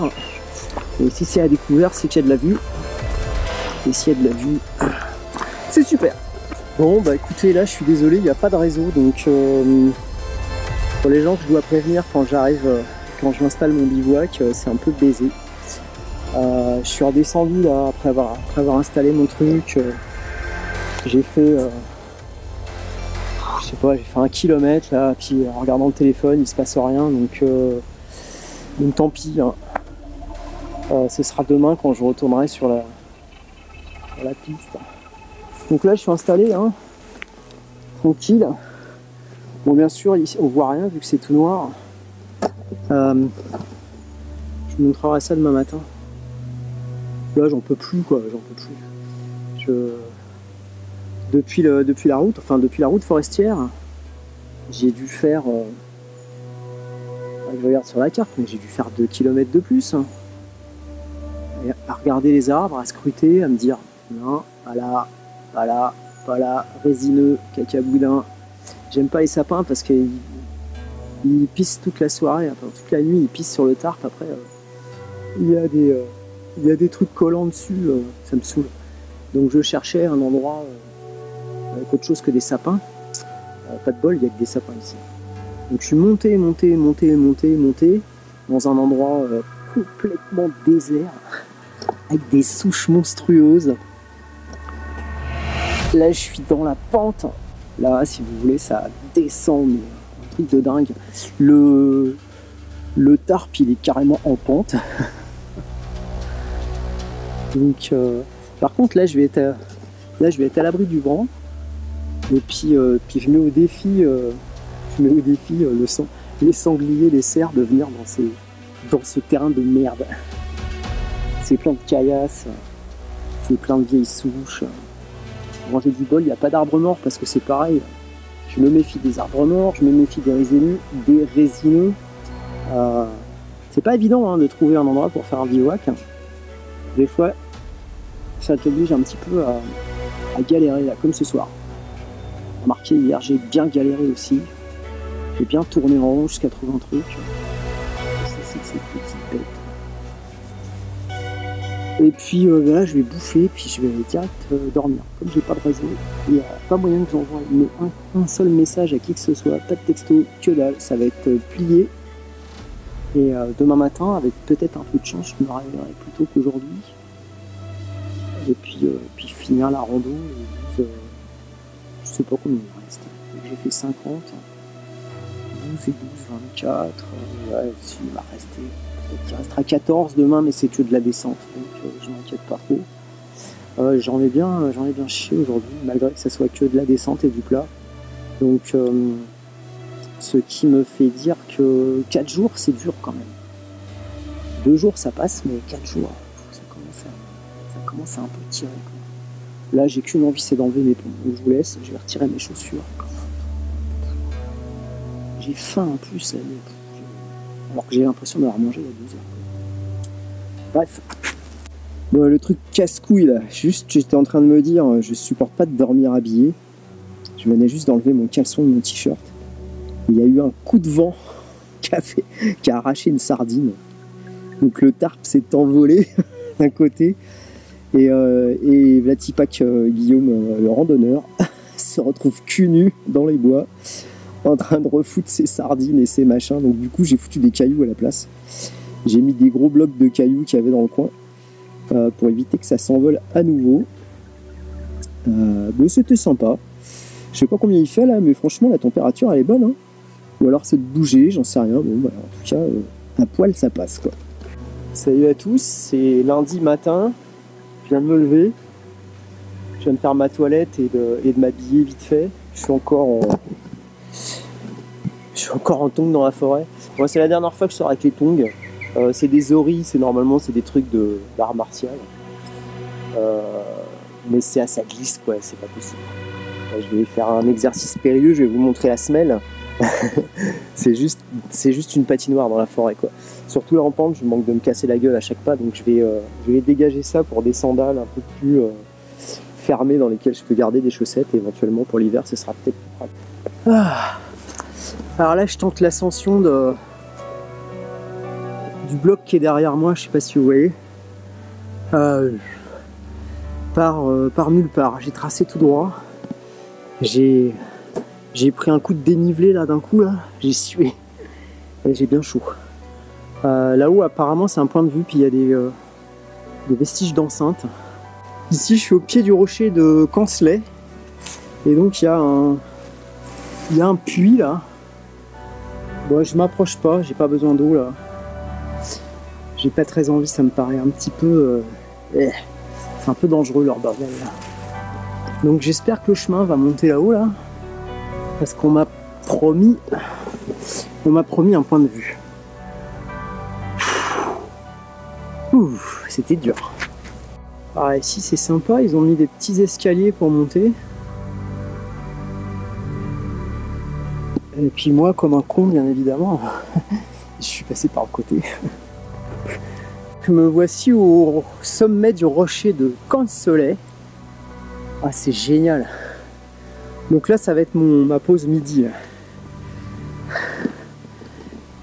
Et si c'est à découvert, c'est qu'il y a de la vue. Et s'il y a de la vue, c'est super. Bon bah écoutez, là je suis désolé, il n'y a pas de réseau, donc pour les gens que je dois prévenir quand quand je m'installe mon bivouac, c'est un peu baisé. Je suis redescendu là après avoir installé mon truc. J'ai fait je sais pas, j'ai fait 1 kilomètre là, puis en regardant le téléphone il se passe rien, donc tant pis hein. Ce sera demain quand je retournerai sur la piste. Donc là je suis installé hein, tranquille. Bon bien sûr ici on voit rien vu que c'est tout noir. Je vous montrerai ça demain matin. Là j'en peux plus quoi, j'en peux plus. Depuis la route forestière, j'ai dû faire je regarde sur la carte, mais j'ai dû faire 2 km de plus. Hein. Et à regarder les arbres, à scruter, à me dire non, pas là, pas là, pas là, résineux, cacaboudin. J'aime pas les sapins parce qu'ils pissent toute la soirée, enfin, toute la nuit, ils pissent sur le tarp. Après, il y a des trucs collants dessus, ça me saoule. Donc je cherchais un endroit avec autre chose que des sapins. Pas de bol, il y a que des sapins ici. Donc je suis monté dans un endroit complètement désert, avec des souches monstrueuses. Là je suis dans la pente. Là si vous voulez ça descend, mais un truc de dingue. Le tarp il est carrément en pente. Donc par contre là je vais être à l'abri du vent. Et puis je mets au défi, les sangliers, les cerfs de venir dans ce terrain de merde. C'est plein de caillasses, c'est plein de vieilles souches. Quand j'ai du bol, il n'y a pas d'arbres morts parce que c'est pareil. Je me méfie des arbres morts, je me méfie des résineux. C'est pas évident hein, de trouver un endroit pour faire un bivouac. Des fois, ça t'oblige un petit peu à galérer, là, comme ce soir. Remarquez, hier j'ai bien galéré aussi. J'ai bien tourné en rond jusqu'à trouver un truc. C'est cette petite bête. Et puis là je vais bouffer, puis je vais direct dormir. Comme j'ai pas de réseau, il n'y a pas moyen que j'envoie un seul message à qui que ce soit, pas de texto, que dalle, ça va être plié. Et demain matin, avec peut-être un peu de chance, je me réveillerai plus tôt qu'aujourd'hui. Et puis finir la rando. Et je sais pas combien il reste. J'ai fait 50, 12 et 12, 24. Ouais, il va rester. Peut-être qu'il restera 14 demain, mais c'est que de la descente, donc je m'inquiète pas trop. J'en ai bien chié aujourd'hui, malgré que ça soit que de la descente et du plat. Donc, ce qui me fait dire que 4 jours, c'est dur quand même. 2 jours, ça passe, mais 4 jours, ça commence à un peu tirer. Quoi. Là, j'ai qu'une envie, c'est d'enlever mes pompes. Donc, je vous laisse, je vais retirer mes chaussures. J'ai faim en plus, là, alors que j'ai l'impression d'avoir mangé il y a 12 heures. Bref. Bon, le truc casse-couille là, juste j'étais en train de me dire, je supporte pas de dormir habillé. Je venais juste d'enlever mon caleçon et mon t-shirt. Il y a eu un coup de vent qui a arraché une sardine. Donc le tarp s'est envolé d'un côté. Et Vlatipak Guillaume, le randonneur, se retrouve cul nu dans les bois, en train de refoutre ses sardines et ses machins. Donc du coup j'ai foutu des cailloux à la place. J'ai mis des gros blocs de cailloux qu'il y avait dans le coin pour éviter que ça s'envole à nouveau. Mais c'était sympa. Je sais pas combien il fait là, mais franchement la température elle est bonne. Hein. Ou alors c'est de bouger, j'en sais rien. Bon, bah, en tout cas, à poil ça passe quoi. Salut à tous, c'est lundi matin. Je viens de me lever. Je viens de faire ma toilette et de m'habiller vite fait. Je suis encore en tongs dans la forêt. Bon, c'est la dernière fois que je sors avec les tongs. C'est des oris, normalement c'est des trucs d'art martial. Mais ça glisse quoi, c'est pas possible. Je vais faire un exercice périlleux, je vais vous montrer la semelle. c'est juste une patinoire dans la forêt quoi. Surtout là en pente, je manque de me casser la gueule à chaque pas, donc je vais dégager ça pour des sandales un peu plus fermées dans lesquelles je peux garder des chaussettes et éventuellement pour l'hiver ce sera peut-être plus pratique. Alors là je tente l'ascension du bloc qui est derrière moi, je sais pas si vous voyez. Par nulle part, j'ai tracé tout droit. J'ai pris un coup de dénivelé là d'un coup là, j'ai sué et j'ai bien chaud. Là-haut apparemment c'est un point de vue, puis il y a des vestiges d'enceinte. Ici je suis au pied du rocher de Cancelet et donc il y a un puits là. Bon, je m'approche pas, j'ai pas besoin d'eau là. J'ai pas très envie, ça me paraît un petit peu c'est un peu dangereux leur bordel là. Donc j'espère que le chemin va monter là-haut là, parce qu'on m'a promis un point de vue. C'était dur. Ah, ici c'est sympa, ils ont mis des petits escaliers pour monter. Et puis moi comme un con bien évidemment, Je suis passé par le côté. Me voici au sommet du rocher de Cansolet. Ah, c'est génial. Donc là, ça va être ma pause midi. Là.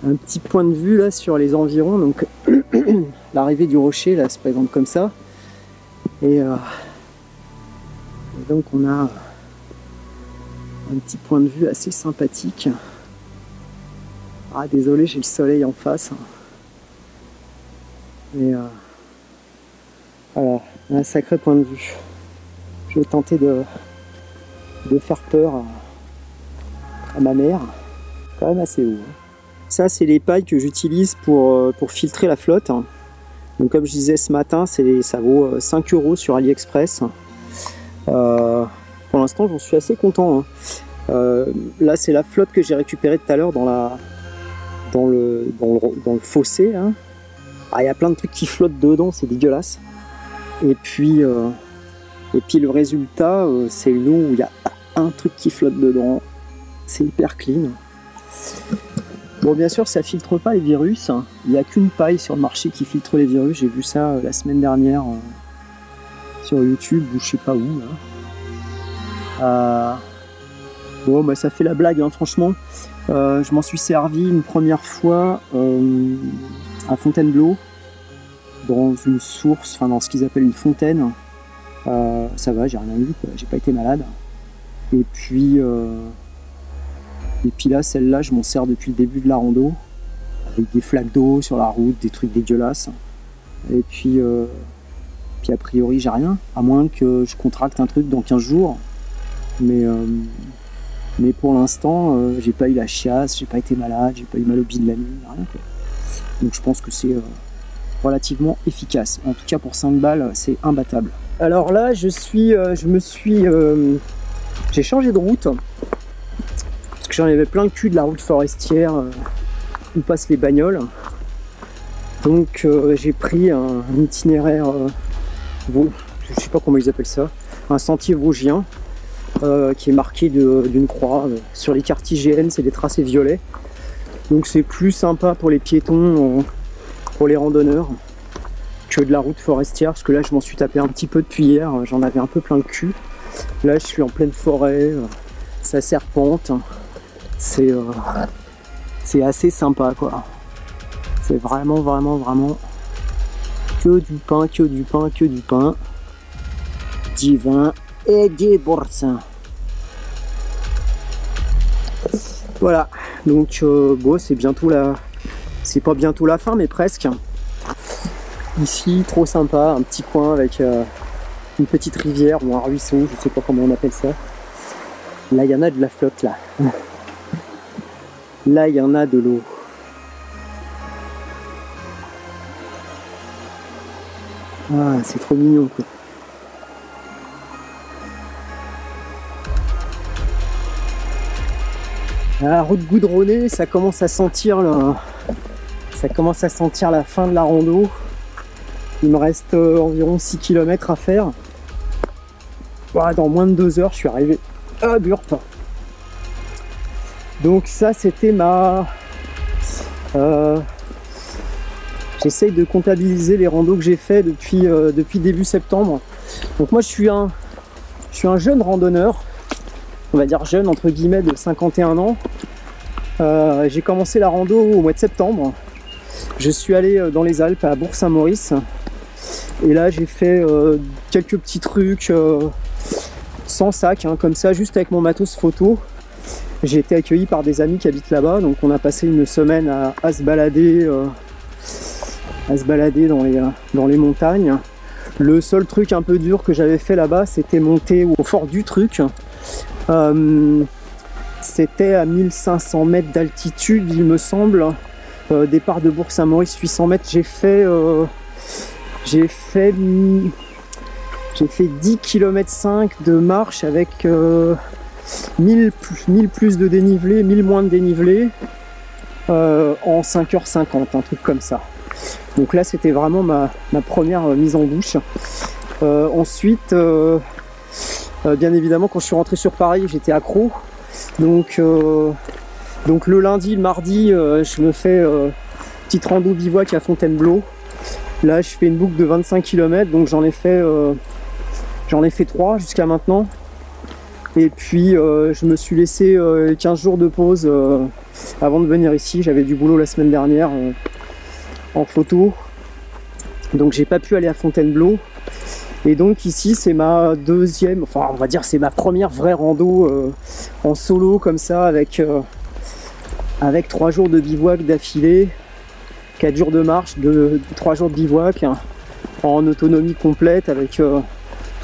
Un petit point de vue là sur les environs. Donc l'arrivée du rocher là se présente comme ça. Et donc on a un petit point de vue assez sympathique. Ah, désolé, j'ai le soleil en face. Mais voilà, un sacré point de vue. Je vais tenter de faire peur à ma mère. Quand même assez haut. Ça, c'est les pailles que j'utilise pour filtrer la flotte. Donc, comme je disais ce matin, ça vaut 5 € sur AliExpress. Pour l'instant, j'en suis assez content. Là, c'est la flotte que j'ai récupérée tout à l'heure dans le fossé. Hein. Ah, y a plein de trucs qui flottent dedans, c'est dégueulasse. Et puis le résultat, c'est une eau où il y a un truc qui flotte dedans. C'est hyper clean. Bon, bien sûr, ça filtre pas les virus. Il n'y a qu'une paille sur le marché qui filtre les virus. J'ai vu ça la semaine dernière sur YouTube ou je sais pas où. Bon, bah, ça fait la blague, hein, franchement. Je m'en suis servi une première fois à Fontainebleau, dans une source, enfin dans ce qu'ils appellent une fontaine. Ça va, j'ai rien eu, j'ai pas été malade. Et puis là, celle-là, je m'en sers depuis le début de la rando, avec des flaques d'eau sur la route, des trucs dégueulasses. Et puis a priori, j'ai rien, à moins que je contracte un truc dans 15 jours. Mais pour l'instant, j'ai pas eu la chiasse, j'ai pas été malade, j'ai pas eu mal au bide de la nuit, rien quoi. Donc je pense que c'est relativement efficace. En tout cas pour 5 balles, c'est imbattable. Alors là, j'ai changé de route. Parce que j'en avais plein le cul de la route forestière où passent les bagnoles. Donc j'ai pris un itinéraire, je sais pas comment ils appellent ça, un sentier vosgien qui est marqué d'une croix. Sur les cartes IGN, c'est des tracés violets. Donc c'est plus sympa pour les piétons, pour les randonneurs, que de la route forestière. Parce que là, je m'en suis tapé un petit peu depuis hier. J'en avais un peu plein le cul. Là, je suis en pleine forêt. Ça serpente. C'est assez sympa, quoi. C'est vraiment, vraiment, vraiment que du pain, que du pain, que du pain. Du vin et des boursins. Voilà, donc bon, c'est bientôt c'est pas bientôt la fin, mais presque. Ici, trop sympa, un petit coin avec une petite rivière ou un ruisseau, je sais pas comment on appelle ça. Là, il y en a de la flotte, là. Là, il y en a de l'eau. Ah, c'est trop mignon, quoi. La route goudronnée, ça commence à sentir la fin de la rando. Il me reste environ 6 km à faire. Voilà, dans moins de 2 heures, je suis arrivé à Burp. Donc ça, c'était j'essaye de comptabiliser les randos que j'ai fait depuis début septembre. Donc moi, je suis un jeune randonneur. On va dire jeune entre guillemets, de 51 ans. J'ai commencé la rando au mois de septembre. Je suis allé dans les Alpes à Bourg-Saint-Maurice et là j'ai fait quelques petits trucs sans sac, hein, comme ça, juste avec mon matos photo. J'ai été accueilli par des amis qui habitent là-bas, donc on a passé une semaine à se balader dans les montagnes. Le seul truc un peu dur que j'avais fait là-bas, c'était monter au fort du truc. C'était à 1500 mètres d'altitude, il me semble. Départ de Bourg-Saint-Maurice, 800 mètres. J'ai fait 10 km 5 de marche avec 1000 plus de dénivelé, 1000 moins de dénivelé en 5h50, un truc comme ça. Donc là, c'était vraiment ma première mise en bouche. Ensuite, bien évidemment, quand je suis rentré sur Paris, j'étais accro. Donc le lundi, le mardi, je me fais petite rando bivouac à Fontainebleau. Là je fais une boucle de 25 km, donc j'en ai fait 3 jusqu'à maintenant. Et puis je me suis laissé 15 jours de pause avant de venir ici. J'avais du boulot la semaine dernière en photo, donc j'ai pas pu aller à Fontainebleau. Et donc ici c'est ma deuxième, enfin on va dire c'est ma première vraie rando en solo comme ça, avec 3 jours de bivouac d'affilée, 4 jours de marche, 3 jours de bivouac en autonomie complète avec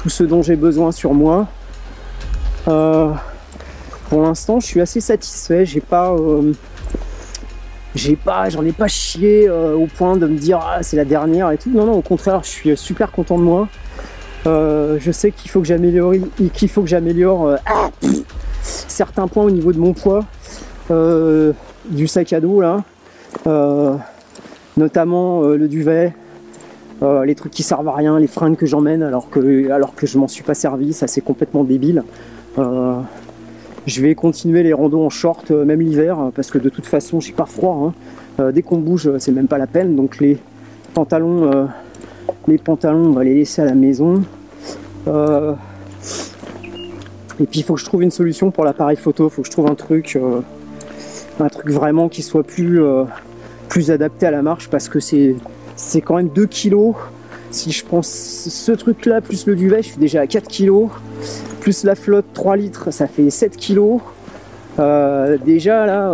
tout ce dont j'ai besoin sur moi. Pour l'instant je suis assez satisfait, j'en ai pas chié au point de me dire ah, c'est la dernière et tout. Non, au contraire, je suis super content de moi. Je sais qu'il faut que j'améliore certains points au niveau de mon poids, du sac à dos là, notamment le duvet, les trucs qui servent à rien, les fringues que j'emmène alors que je m'en suis pas servi, ça c'est complètement débile. Je vais continuer les randos en short même l'hiver parce que de toute façon j'ai pas froid, hein. Dès qu'on bouge c'est même pas la peine, donc les pantalons on va les laisser à la maison. Et puis il faut que je trouve une solution pour l'appareil photo, il faut que je trouve un truc vraiment qui soit plus adapté à la marche, parce que c'est quand même 2 kilos. Si je prends ce truc là plus le duvet, je suis déjà à 4 kilos, plus la flotte 3 litres, ça fait 7 kilos. Déjà là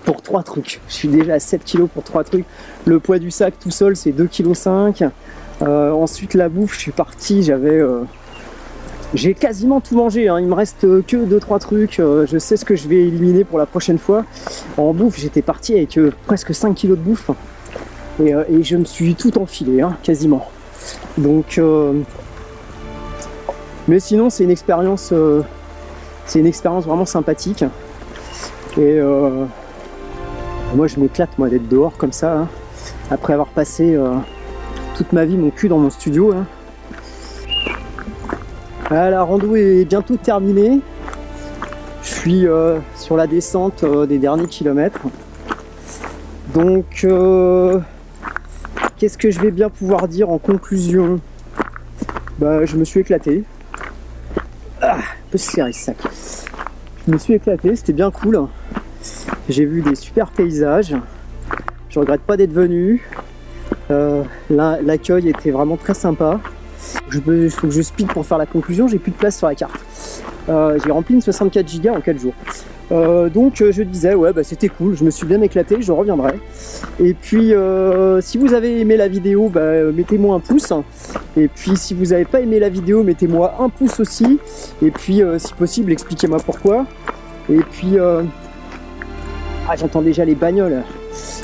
pour 3 trucs, je suis déjà à 7 kilos pour 3 trucs. Le poids du sac tout seul c'est 2,5 kg. Ensuite la bouffe, je suis parti, j'ai quasiment tout mangé, hein. Il me reste que 2-3 trucs, je sais ce que je vais éliminer pour la prochaine fois. En bouffe j'étais parti avec presque 5 kilos de bouffe et je me suis tout enfilé, hein, quasiment. Donc mais sinon c'est une expérience vraiment sympathique. Et moi je m'éclate d'être dehors comme ça, hein, après avoir passé toute ma vie mon cul dans mon studio, hein. Voilà, la rando est bientôt terminée. Je suis sur la descente des derniers kilomètres. Donc qu'est-ce que je vais bien pouvoir dire en conclusion? Je me suis éclaté. Un peu serré ce sac. Je me suis éclaté, c'était bien cool. J'ai vu des super paysages. Je regrette pas d'être venu. L'accueil était vraiment très sympa. Il faut que je speed pour faire la conclusion, j'ai plus de place sur la carte. J'ai rempli une 64 Go en 4 jours. Donc je disais ouais c'était cool, je me suis bien éclaté, je reviendrai. Et puis si vous avez aimé la vidéo, mettez-moi un pouce. Et puis si vous n'avez pas aimé la vidéo, mettez-moi un pouce aussi. Et puis si possible expliquez-moi pourquoi. Et puis j'entends déjà les bagnoles.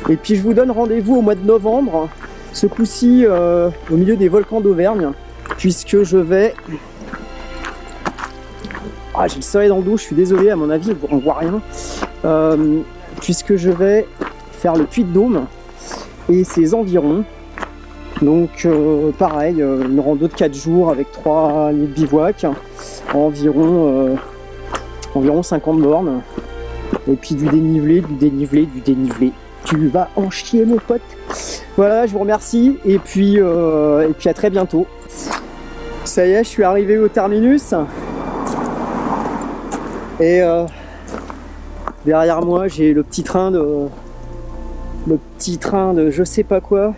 Et puis je vous donne rendez-vous au mois de novembre, ce coup-ci au milieu des volcans d'Auvergne, puisque je vais... j'ai le soleil dans le dos, je suis désolé, à mon avis on voit rien. Puisque je vais faire le Puy-de-Dôme et ses environs. Donc pareil, une rando de 4 jours avec 3 nuits de bivouac, environ 50 bornes. Et puis du dénivelé. Tu vas en chier mon pote. Voilà, je vous remercie et puis à très bientôt. Ça y est, je suis arrivé au terminus. Et derrière moi j'ai le petit train de je sais pas quoi.